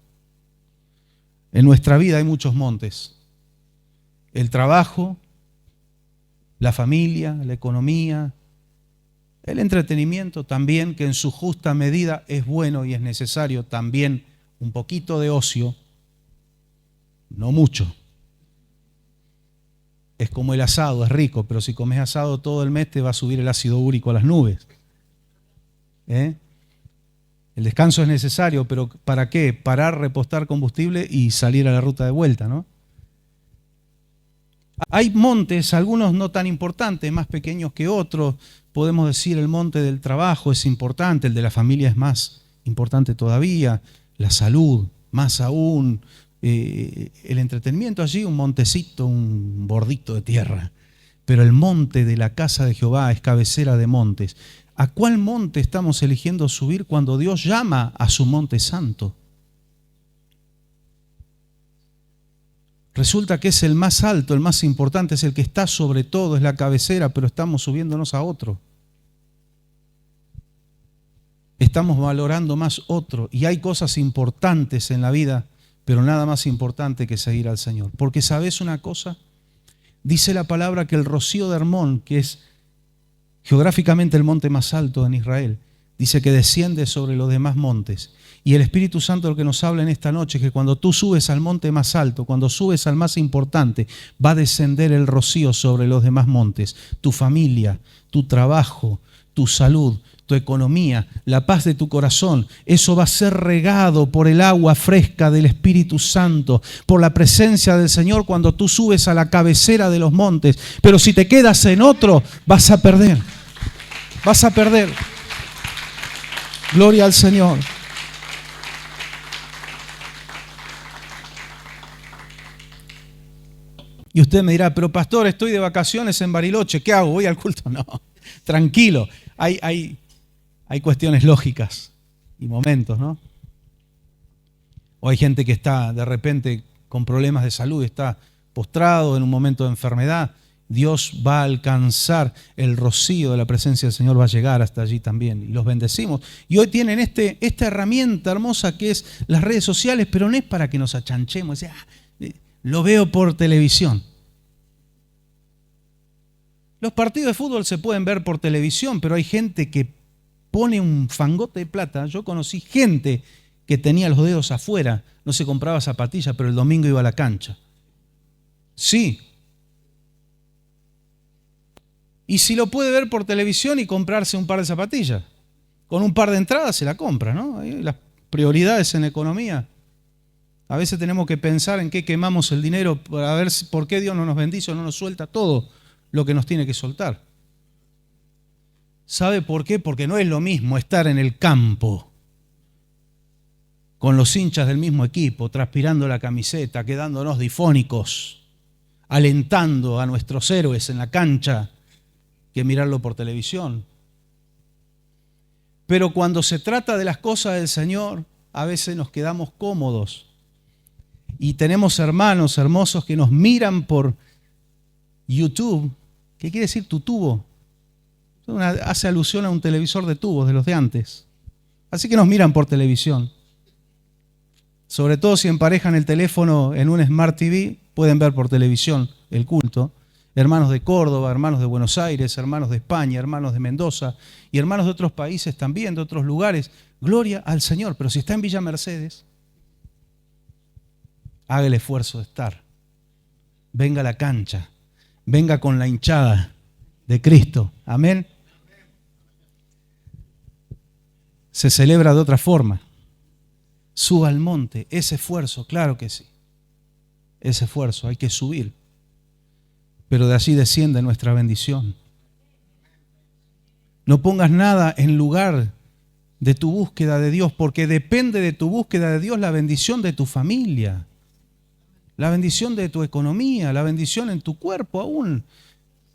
En nuestra vida hay muchos montes. El trabajo, la familia, la economía, el entretenimiento también, que en su justa medida es bueno y es necesario. También un poquito de ocio, no mucho. Es como el asado, es rico, pero si comes asado todo el mes te va a subir el ácido úrico a las nubes. El descanso es necesario, pero ¿para qué? Parar, repostar combustible y salir a la ruta de vuelta, ¿no? Hay montes, algunos no tan importantes, más pequeños que otros. Podemos decir el monte del trabajo es importante, el de la familia es más importante todavía, la salud más aún, el entretenimiento allí, un montecito, un bordito de tierra. Pero el monte de la casa de Jehová es cabecera de montes. ¿A cuál monte estamos eligiendo subir cuando Dios llama a su monte santo? Resulta que es el más alto, el más importante, es el que está sobre todo, es la cabecera, pero estamos subiéndonos a otro. Estamos valorando más otro. Y hay cosas importantes en la vida, pero nada más importante que seguir al Señor. Porque ¿sabes una cosa? Dice la palabra que el rocío de Hermón, que es geográficamente el monte más alto en Israel, dice que desciende sobre los demás montes. Y el Espíritu Santo lo que nos habla en esta noche es que cuando tú subes al monte más alto, cuando subes al más importante, va a descender el rocío sobre los demás montes. Tu familia, tu trabajo, tu salud, tu economía, la paz de tu corazón, eso va a ser regado por el agua fresca del Espíritu Santo, por la presencia del Señor cuando tú subes a la cabecera de los montes. Pero si te quedas en otro, vas a perder. Vas a perder. Gloria al Señor. Y usted me dirá, pero pastor, estoy de vacaciones en Bariloche, ¿qué hago? ¿Voy al culto? No, tranquilo. Hay cuestiones lógicas y momentos, ¿no? O hay gente que está de repente con problemas de salud, está postrado en un momento de enfermedad. Dios va a alcanzar el rocío de la presencia del Señor, va a llegar hasta allí también. Y los bendecimos. Y hoy tienen esta herramienta hermosa que es las redes sociales, pero no es para que nos achanchemos. Lo veo por televisión. Los partidos de fútbol se pueden ver por televisión, pero hay gente que pone un fangote de plata. Yo conocí gente que tenía los dedos afuera, no se compraba zapatillas, pero el domingo iba a la cancha. Sí. Y si lo puede ver por televisión y comprarse un par de zapatillas, con un par de entradas se la compra, ¿no? Ahí las prioridades en la economía. A veces tenemos que pensar en qué quemamos el dinero para ver por qué Dios no nos bendice o no nos suelta todo lo que nos tiene que soltar. ¿Sabe por qué? Porque no es lo mismo estar en el campo con los hinchas del mismo equipo, transpirando la camiseta, quedándonos difónicos, alentando a nuestros héroes en la cancha, que mirarlo por televisión. Pero cuando se trata de las cosas del Señor, a veces nos quedamos cómodos. Y tenemos hermanos hermosos que nos miran por YouTube. ¿Qué quiere decir tu tubo? Hace alusión a un televisor de tubos, de los de antes. Así que nos miran por televisión. Sobre todo si emparejan el teléfono en un Smart TV, pueden ver por televisión el culto. Hermanos de Córdoba, hermanos de Buenos Aires, hermanos de España, hermanos de Mendoza y hermanos de otros países también, de otros lugares. Gloria al Señor. Pero si está en Villa Mercedes, haga el esfuerzo de estar. Venga a la cancha. Venga con la hinchada de Cristo. Amén. Se celebra de otra forma. Suba al monte. Ese esfuerzo, claro que sí. Ese esfuerzo, hay que subir. Pero de allí desciende nuestra bendición. No pongas nada en lugar de tu búsqueda de Dios, porque depende de tu búsqueda de Dios la bendición de tu familia, la bendición de tu economía, la bendición en tu cuerpo aún.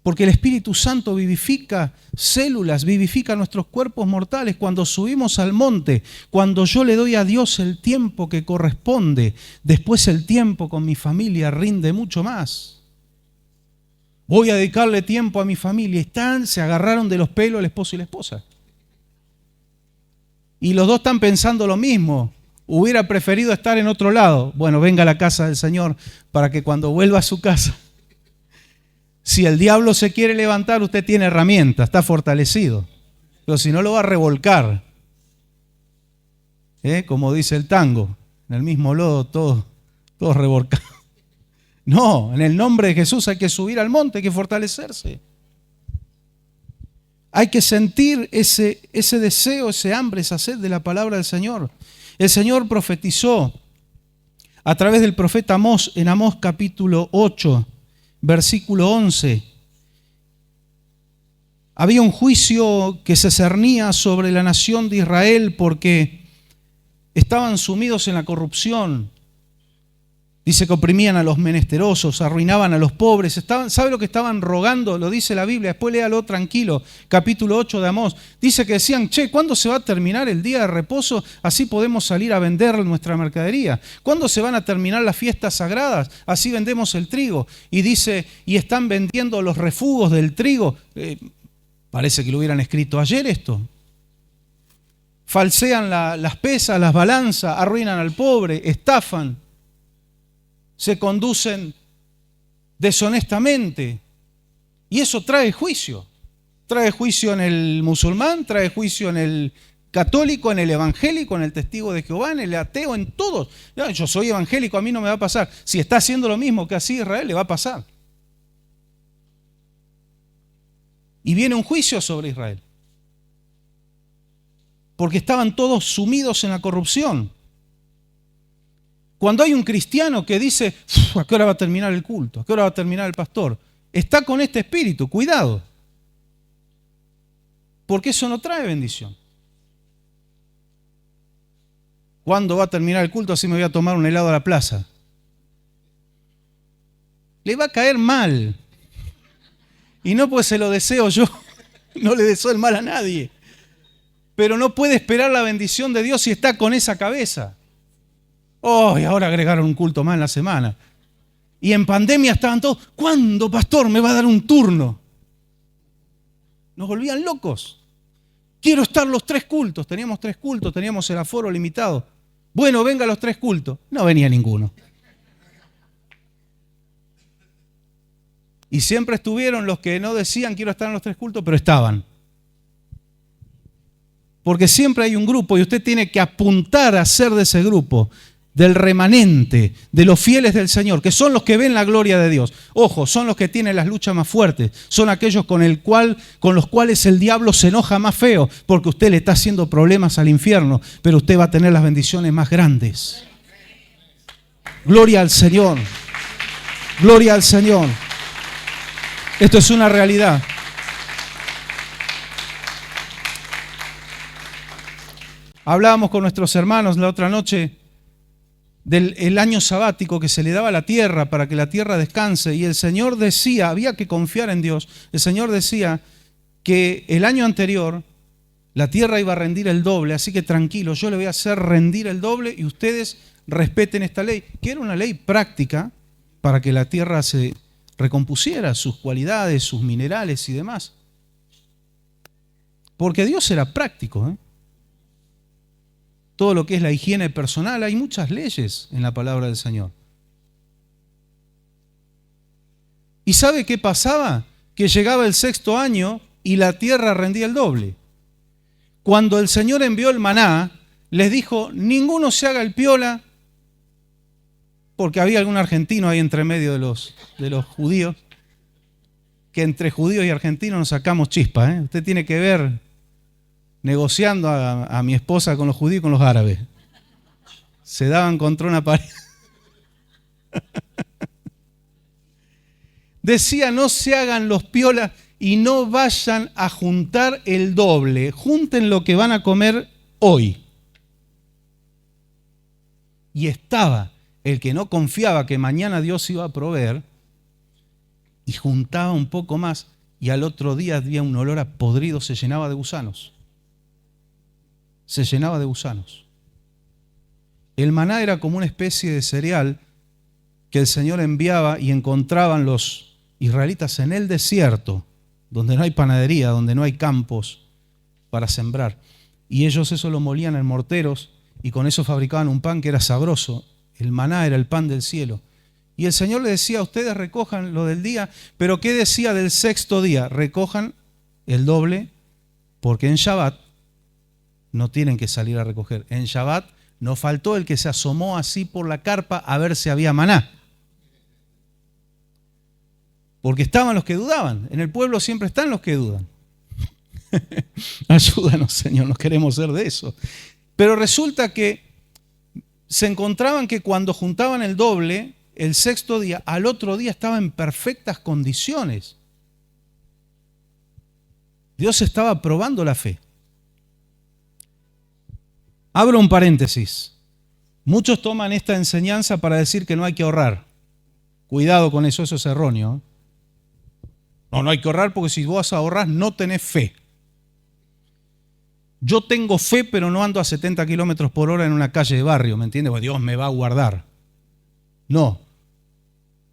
Porque el Espíritu Santo vivifica células, vivifica nuestros cuerpos mortales. Cuando subimos al monte, cuando yo le doy a Dios el tiempo que corresponde, después el tiempo con mi familia rinde mucho más. Voy a dedicarle tiempo a mi familia. Se agarraron de los pelos el esposo y la esposa. Y los dos están pensando lo mismo. Hubiera preferido estar en otro lado. Bueno, venga a la casa del Señor para que cuando vuelva a su casa, si el diablo se quiere levantar, usted tiene herramientas, está fortalecido. Pero si no, lo va a revolcar. Como dice el tango, en el mismo lodo, todos revolcados. No, en el nombre de Jesús hay que subir al monte, hay que fortalecerse. Hay que sentir ese deseo, ese hambre, esa sed de la palabra del Señor. El Señor profetizó a través del profeta Amós, en Amós capítulo 8, versículo 11. Había un juicio que se cernía sobre la nación de Israel porque estaban sumidos en la corrupción. Dice que oprimían a los menesterosos, arruinaban a los pobres. ¿Sabe lo que estaban rogando? Lo dice la Biblia, después léalo tranquilo. Capítulo 8 de Amós. Dice que decían, ¿cuándo se va a terminar el día de reposo? Así podemos salir a vender nuestra mercadería. ¿Cuándo se van a terminar las fiestas sagradas? Así vendemos el trigo. Y dice, y están vendiendo los refugos del trigo. Parece que lo hubieran escrito ayer esto. Falsean las pesas, las balanzas, arruinan al pobre, estafan. Se conducen deshonestamente. Y eso trae juicio. Trae juicio en el musulmán, trae juicio en el católico, en el evangélico, en el testigo de Jehová, en el ateo, en todos. No, yo soy evangélico, a mí no me va a pasar. Si está haciendo lo mismo que hacía Israel, le va a pasar. Y viene un juicio sobre Israel. Porque estaban todos sumidos en la corrupción. Cuando hay un cristiano que dice, ¿a qué hora va a terminar el culto? ¿A qué hora va a terminar el pastor? Está con este espíritu, cuidado. Porque eso no trae bendición. ¿Cuándo va a terminar el culto? Así me voy a tomar un helado a la plaza. Le va a caer mal. Y no pues se lo deseo yo. No le deseo el mal a nadie. Pero no puede esperar la bendición de Dios si está con esa cabeza. Y ahora agregaron un culto más en la semana. Y en pandemia estaban todos, ¿cuándo, pastor, me va a dar un turno? Nos volvían locos. Quiero estar los 3 cultos. Teníamos 3 cultos, teníamos el aforo limitado. Bueno, venga a los 3 cultos. No venía ninguno. Y siempre estuvieron los que no decían quiero estar en los 3 cultos, pero estaban. Porque siempre hay un grupo y usted tiene que apuntar a ser de ese grupo. Del remanente, de los fieles del Señor, que son los que ven la gloria de Dios. Ojo, son los que tienen las luchas más fuertes, son aquellos con los cuales el diablo se enoja más feo, porque usted le está haciendo problemas al infierno, pero usted va a tener las bendiciones más grandes. Gloria al Señor, gloria al Señor. Esto es una realidad. Hablábamos con nuestros hermanos la otra noche del año sabático que se le daba a la tierra para que la tierra descanse, y el Señor decía, había que confiar en Dios. El Señor decía que el año anterior la tierra iba a rendir el doble, así que tranquilos, yo le voy a hacer rendir el doble y ustedes respeten esta ley, que era una ley práctica para que la tierra se recompusiera, sus cualidades, sus minerales y demás. Porque Dios era práctico, Todo lo que es la higiene personal, hay muchas leyes en la palabra del Señor. ¿Y sabe qué pasaba? Que llegaba el 6º año y la tierra rendía el doble. Cuando el Señor envió el maná, les dijo, ninguno se haga el piola, porque había algún argentino ahí entre medio de los judíos, que entre judíos y argentinos nos sacamos chispa. Usted tiene que ver negociando a mi esposa con los judíos y con los árabes. Se daban contra una pared. Decía, no se hagan los piolas y no vayan a juntar el doble. Junten lo que van a comer hoy. Y estaba el que no confiaba que mañana Dios iba a proveer y juntaba un poco más y al otro día había un olor a podrido, se llenaba de gusanos. Se llenaba de gusanos. El maná era como una especie de cereal que el Señor enviaba y encontraban los israelitas en el desierto, donde no hay panadería, donde no hay campos para sembrar. Y ellos eso lo molían en morteros y con eso fabricaban un pan que era sabroso. El maná era el pan del cielo. Y el Señor le decía, ustedes recojan lo del día, pero ¿qué decía del sexto día? Recojan el doble, porque en Shabbat no tienen que salir a recoger. En Shabbat no faltó el que se asomó así por la carpa a ver si había maná. Porque estaban los que dudaban. En el pueblo siempre están los que dudan. Ayúdanos, Señor, no queremos ser de eso. Pero resulta que se encontraban que cuando juntaban el doble, el sexto día, al otro día estaba en perfectas condiciones. Dios estaba probando la fe. Abro un paréntesis. Muchos toman esta enseñanza para decir que no hay que ahorrar. Cuidado con eso, eso es erróneo. No hay que ahorrar porque si vos ahorrás no tenés fe. Yo tengo fe, pero no ando a 70 kilómetros por hora en una calle de barrio, ¿me entiendes? Porque Dios me va a guardar. No.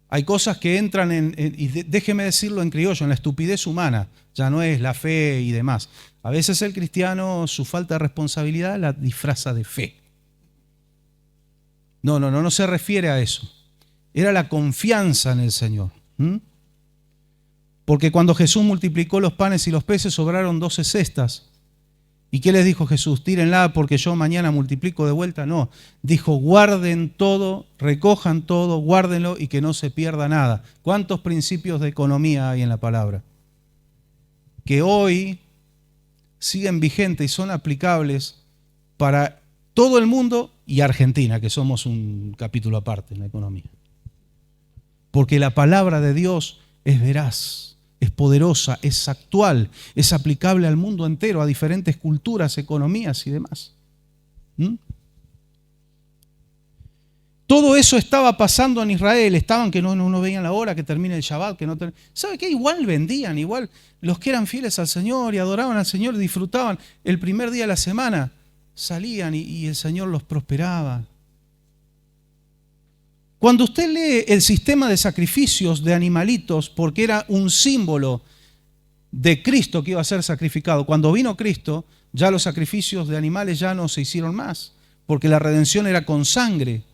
Hay cosas que entran y déjeme decirlo en criollo, en la estupidez humana. Ya no es la fe y demás. A veces el cristiano, su falta de responsabilidad la disfraza de fe. No se refiere a eso. Era la confianza en el Señor. Porque cuando Jesús multiplicó los panes y los peces, sobraron 12 cestas. ¿Y qué les dijo Jesús? Tírenla porque yo mañana multiplico de vuelta. No, dijo guarden todo, recojan todo, guárdenlo y que no se pierda nada. ¿Cuántos principios de economía hay en la palabra? Que hoy siguen vigentes y son aplicables para todo el mundo y Argentina, que somos un capítulo aparte en la economía. Porque la palabra de Dios es veraz. Es poderosa, es actual, es aplicable al mundo entero, a diferentes culturas, economías y demás. Todo eso estaba pasando en Israel, estaban que no veían la hora que termine el Shabbat, que no ¿sabe qué? Igual vendían, igual los que eran fieles al Señor y adoraban al Señor, disfrutaban el primer día de la semana, salían y el Señor los prosperaba. Cuando usted lee el sistema de sacrificios de animalitos, porque era un símbolo de Cristo que iba a ser sacrificado, cuando vino Cristo, ya los sacrificios de animales ya no se hicieron más, porque la redención era con sangre.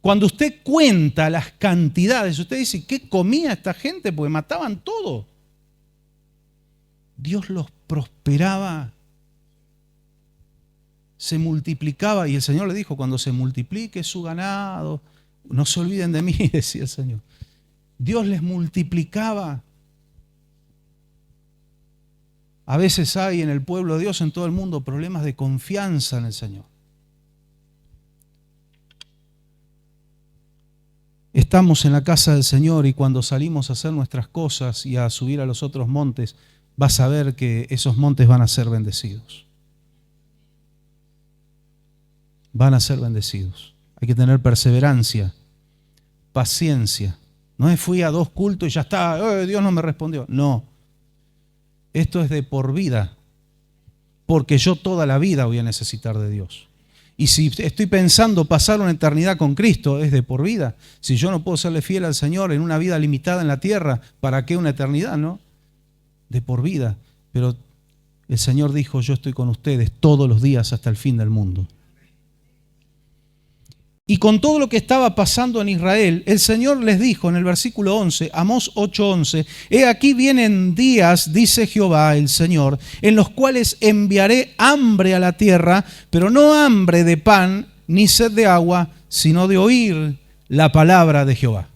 Cuando usted cuenta las cantidades, usted dice, ¿qué comía esta gente? Porque mataban todo. Dios los prosperaba. Se multiplicaba y el Señor le dijo, cuando se multiplique su ganado, no se olviden de mí, decía el Señor. Dios les multiplicaba. A veces hay en el pueblo de Dios, en todo el mundo, problemas de confianza en el Señor. Estamos en la casa del Señor y cuando salimos a hacer nuestras cosas y a subir a los otros montes, vas a ver que esos montes van a ser bendecidos. Van a ser bendecidos. Hay que tener perseverancia, paciencia. No es fui a 2 cultos y ya está, Dios no me respondió. No, esto es de por vida, porque yo toda la vida voy a necesitar de Dios. Y si estoy pensando pasar una eternidad con Cristo, es de por vida. Si yo no puedo serle fiel al Señor en una vida limitada en la tierra, ¿para qué una eternidad, no? De por vida. Pero el Señor dijo, yo estoy con ustedes todos los días hasta el fin del mundo. Y con todo lo que estaba pasando en Israel, el Señor les dijo en el versículo 11, Amós 8:11, he aquí vienen días, dice Jehová el Señor, en los cuales enviaré hambre a la tierra, pero no hambre de pan ni sed de agua, sino de oír la palabra de Jehová.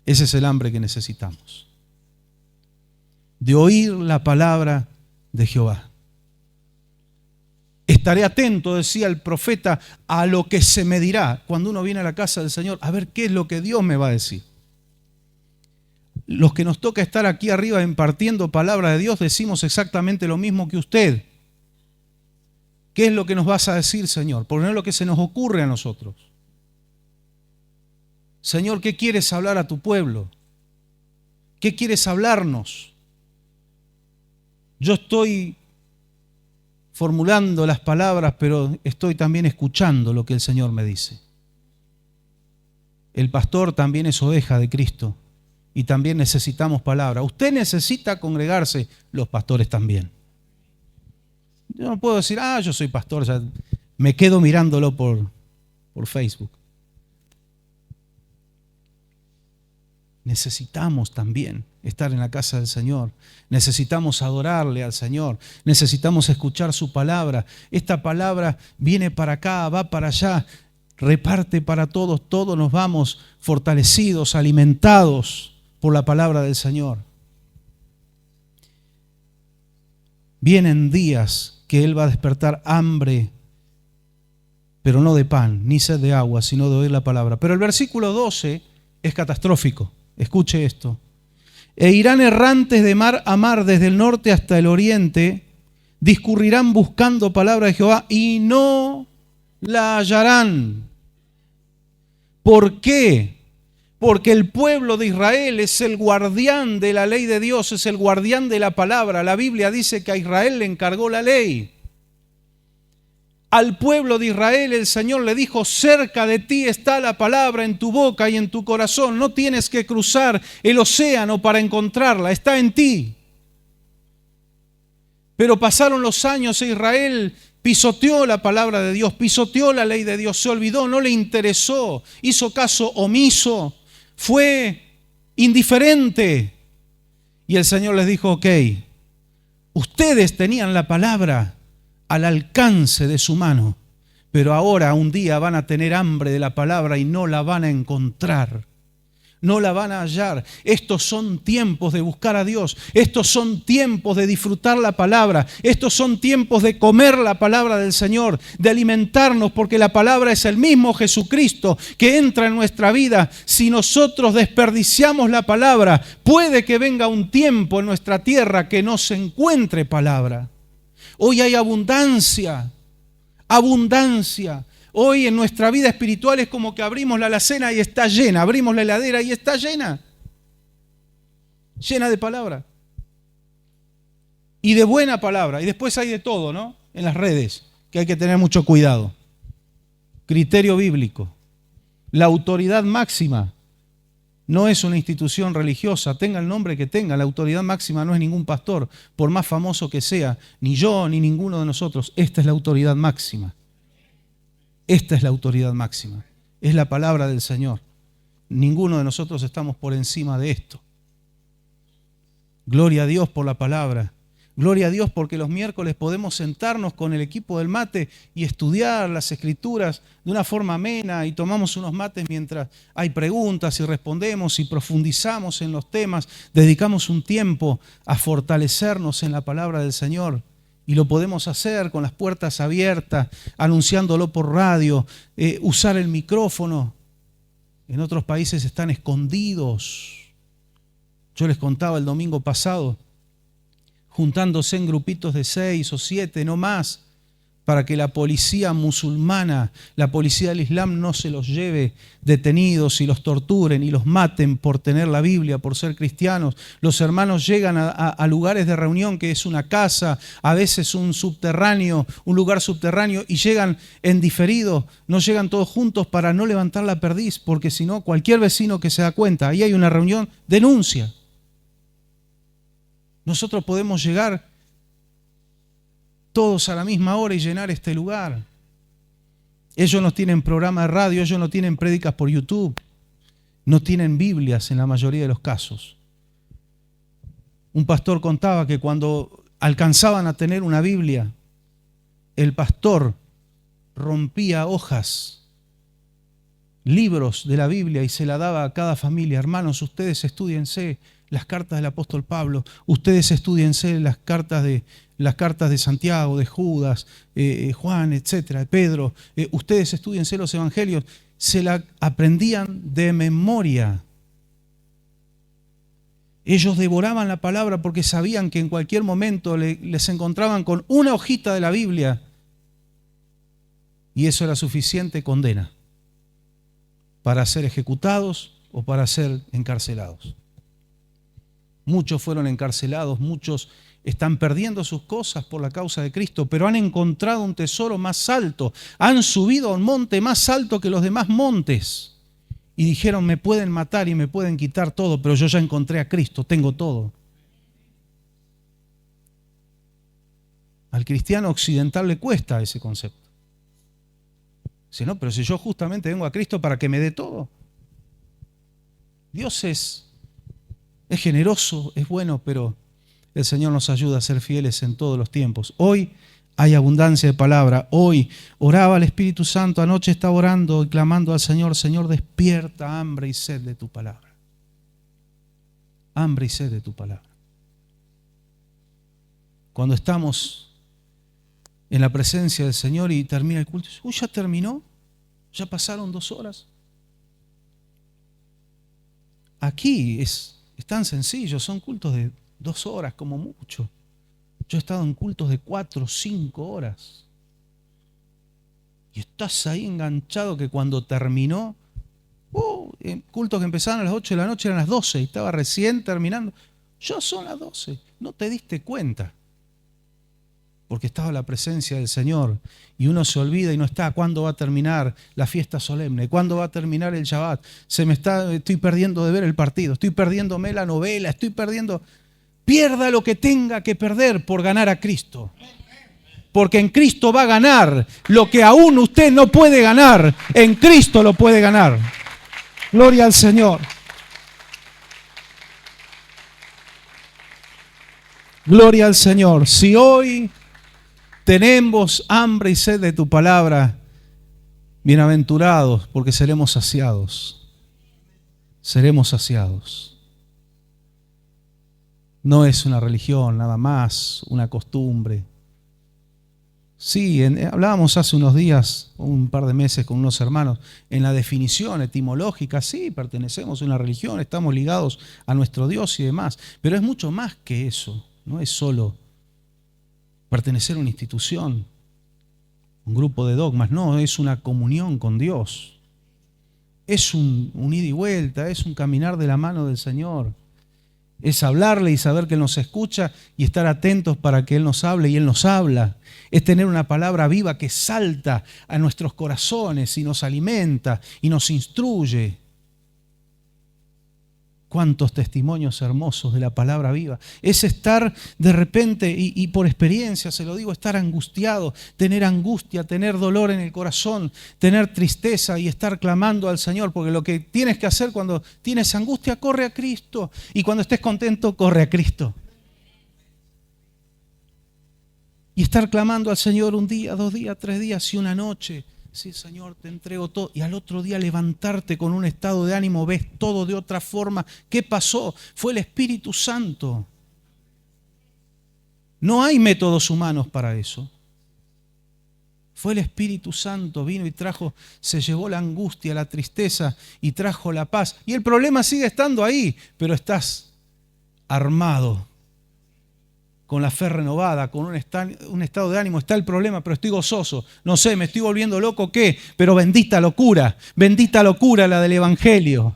Ese es el hambre que necesitamos. De oír la palabra de Jehová. Estaré atento, decía el profeta, a lo que se me dirá cuando uno viene a la casa del Señor, a ver qué es lo que Dios me va a decir. los que nos toca estar aquí arriba impartiendo palabra de Dios, decimos exactamente lo mismo que usted. ¿Qué es lo que nos vas a decir, Señor? Porque no es lo que se nos ocurre a nosotros. Señor, ¿qué quieres hablar a tu pueblo? ¿Qué quieres hablarnos? Yo estoy formulando las palabras, pero estoy también escuchando lo que el Señor me dice. El pastor también es oveja de Cristo y también necesitamos palabra. Usted necesita congregarse, los pastores también. Yo no puedo decir, yo soy pastor, ya me quedo mirándolo por Facebook. Necesitamos también estar en la casa del Señor. Necesitamos adorarle al Señor. Necesitamos escuchar su palabra. Esta palabra viene para acá, va para allá, reparte para todos. Todos nos vamos fortalecidos, alimentados por la palabra del Señor. Vienen días que Él va a despertar hambre, pero no de pan, ni sed de agua, sino de oír la palabra. Pero el versículo 12 es catastrófico. Escuche esto. E irán errantes de mar a mar desde el norte hasta el oriente, discurrirán buscando palabra de Jehová y no la hallarán. ¿Por qué? Porque el pueblo de Israel es el guardián de la ley de Dios, es el guardián de la palabra. La Biblia dice que a Israel le encargó la ley. Al pueblo de Israel el Señor le dijo, cerca de ti está la palabra en tu boca y en tu corazón. No tienes que cruzar el océano para encontrarla, está en ti. Pero pasaron los años e Israel pisoteó la palabra de Dios, pisoteó la ley de Dios, se olvidó, no le interesó, hizo caso omiso, fue indiferente. Y el Señor les dijo, ok, ustedes tenían la palabra al alcance de su mano, pero ahora un día van a tener hambre de la palabra y no la van a encontrar, no la van a hallar. Estos son tiempos de buscar a Dios, estos son tiempos de disfrutar la palabra, estos son tiempos de comer la palabra del Señor, de alimentarnos, porque la palabra es el mismo Jesucristo que entra en nuestra vida. Si nosotros desperdiciamos la palabra, puede que venga un tiempo en nuestra tierra que no se encuentre palabra. Hoy hay abundancia, abundancia. Hoy en nuestra vida espiritual es como que abrimos la alacena y está llena, abrimos la heladera y está llena, llena de palabra. Y de buena palabra. Y después hay de todo, ¿no? En las redes, que hay que tener mucho cuidado. Criterio bíblico. La autoridad máxima no es una institución religiosa, tenga el nombre que tenga. La autoridad máxima no es ningún pastor, por más famoso que sea, ni yo ni ninguno de nosotros. Esta es la autoridad máxima. Esta es la autoridad máxima. Es la palabra del Señor. Ninguno de nosotros estamos por encima de esto. Gloria a Dios por la palabra. Gloria a Dios porque los miércoles podemos sentarnos con el equipo del mate y estudiar las Escrituras de una forma amena y tomamos unos mates mientras hay preguntas y respondemos y profundizamos en los temas. Dedicamos un tiempo a fortalecernos en la palabra del Señor y lo podemos hacer con las puertas abiertas, anunciándolo por radio, usar el micrófono. En otros países están escondidos. Yo les contaba el domingo pasado, juntándose en grupitos de 6 o 7, no más, para que la policía musulmana, la policía del Islam no se los lleve detenidos y los torturen y los maten por tener la Biblia, por ser cristianos. Los hermanos llegan a lugares de reunión que es una casa, a veces un subterráneo, un lugar subterráneo, y llegan en diferido, no llegan todos juntos para no levantar la perdiz, porque si no, cualquier vecino que se da cuenta, ahí hay una reunión, denuncia. Nosotros podemos llegar todos a la misma hora y llenar este lugar. Ellos no tienen programa de radio, ellos no tienen prédicas por YouTube, no tienen Biblias en la mayoría de los casos. Un pastor contaba que cuando alcanzaban a tener una Biblia, el pastor rompía hojas, libros de la Biblia y se la daba a cada familia. Hermanos, ustedes estúdiense las cartas del apóstol Pablo, ustedes estúdiense las cartas de Santiago, de Judas, Juan, etcétera, de Pedro, ustedes estúdiense los evangelios. Se la aprendían de memoria. Ellos devoraban la palabra porque sabían que en cualquier momento les encontraban con una hojita de la Biblia y eso era suficiente condena para ser ejecutados o para ser encarcelados. Muchos fueron encarcelados, muchos están perdiendo sus cosas por la causa de Cristo, pero han encontrado un tesoro más alto, han subido a un monte más alto que los demás montes. Y dijeron, me pueden matar y me pueden quitar todo, pero yo ya encontré a Cristo, tengo todo. Al cristiano occidental le cuesta ese concepto. Dice, no, pero si yo justamente vengo a Cristo para que me dé todo. Dios es generoso, es bueno, pero el Señor nos ayuda a ser fieles en todos los tiempos. Hoy hay abundancia de palabra. Hoy oraba al Espíritu Santo. Anoche estaba orando y clamando al Señor. Señor, despierta hambre y sed de tu palabra. Hambre y sed de tu palabra. Cuando estamos en la presencia del Señor y termina el culto, uy, ¿ya terminó? ¿Ya pasaron 2 horas? Aquí es tan sencillo. Son cultos de 2 horas como mucho. Yo he estado en cultos de 4 o 5 horas. Y estás ahí enganchado que cuando terminó, en cultos que empezaban a las 8 de la noche eran las 12 y estaba recién terminando. Ya son las 12. No te diste cuenta. Porque estaba la presencia del Señor. Y uno se olvida y no está. ¿Cuándo va a terminar la fiesta solemne? ¿Cuándo va a terminar el Shabbat? Estoy perdiendo de ver el partido. Estoy perdiéndome la novela. Estoy perdiendo... Pierda lo que tenga que perder por ganar a Cristo. Porque en Cristo va a ganar lo que aún usted no puede ganar. En Cristo lo puede ganar. Gloria al Señor. Gloria al Señor. Si hoy tenemos hambre y sed de tu palabra, bienaventurados, porque seremos saciados. Seremos saciados. No es una religión, nada más, una costumbre. Sí, hablábamos hace unos días, un par de meses con unos hermanos, en la definición etimológica, sí, pertenecemos a una religión, estamos ligados a nuestro Dios y demás, pero es mucho más que eso, no es solo pertenecer a una institución, un grupo de dogmas, no, es una comunión con Dios, es un ida y vuelta, es un caminar de la mano del Señor. Es hablarle y saber que Él nos escucha y estar atentos para que Él nos hable y Él nos habla. Es tener una palabra viva que salta a nuestros corazones y nos alimenta y nos instruye. Cuántos testimonios hermosos de la palabra viva. Es estar de repente, y por experiencia se lo digo, estar angustiado, tener angustia, tener dolor en el corazón, tener tristeza y estar clamando al Señor, porque lo que tienes que hacer cuando tienes angustia, corre a Cristo, y cuando estés contento, corre a Cristo. Y estar clamando al Señor un día, 2 días, 3 días y una noche. Sí, Señor, te entrego todo. Y al otro día levantarte con un estado de ánimo, ves todo de otra forma. ¿Qué pasó? Fue el Espíritu Santo. No hay métodos humanos para eso. Fue el Espíritu Santo, vino y trajo, se llevó la angustia, la tristeza y trajo la paz. Y el problema sigue estando ahí, pero estás armado, con la fe renovada, con un estado de ánimo. Está el problema, pero estoy gozoso. No sé, me estoy volviendo loco, ¿qué? Pero bendita locura la del Evangelio.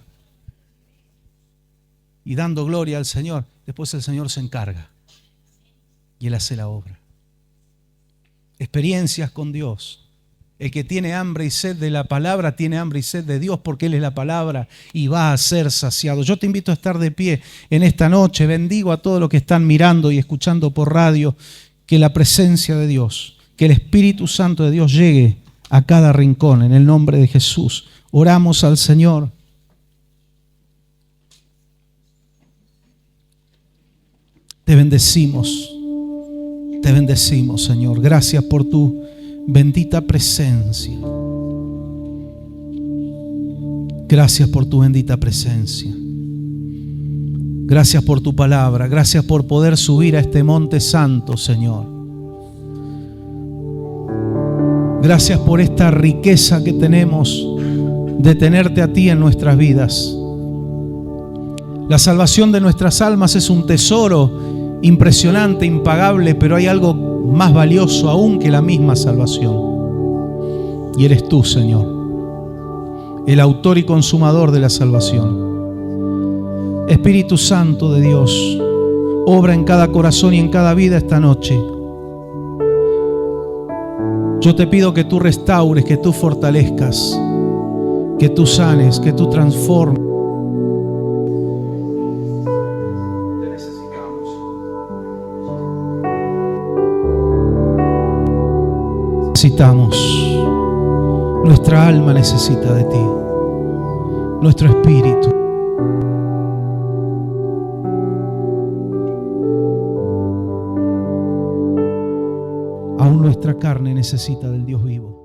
Y dando gloria al Señor, después el Señor se encarga. Y Él hace la obra. Experiencias con Dios. El que tiene hambre y sed de la palabra, tiene hambre y sed de Dios porque Él es la palabra y va a ser saciado. Yo te invito a estar de pie en esta noche. Bendigo a todos los que están mirando y escuchando por radio. Que la presencia de Dios, que el Espíritu Santo de Dios llegue a cada rincón en el nombre de Jesús. Oramos al Señor. Te bendecimos, Señor. Gracias por tu bendita presencia. Gracias por tu bendita presencia. Gracias por tu palabra. Gracias por poder subir a este monte santo, Señor. Gracias por esta riqueza que tenemos de tenerte a ti en nuestras vidas. La salvación de nuestras almas es un tesoro impresionante, impagable, pero hay algo más valioso aún que la misma salvación. Y eres tú, Señor, el autor y consumador de la salvación. Espíritu Santo de Dios, obra en cada corazón y en cada vida esta noche. Yo te pido que tú restaures, que tú fortalezcas, que tú sanes, que tú transformes. Te necesitamos. Necesitamos. Nuestra alma necesita de ti. Nuestro espíritu. Aún nuestra carne necesita del Dios vivo.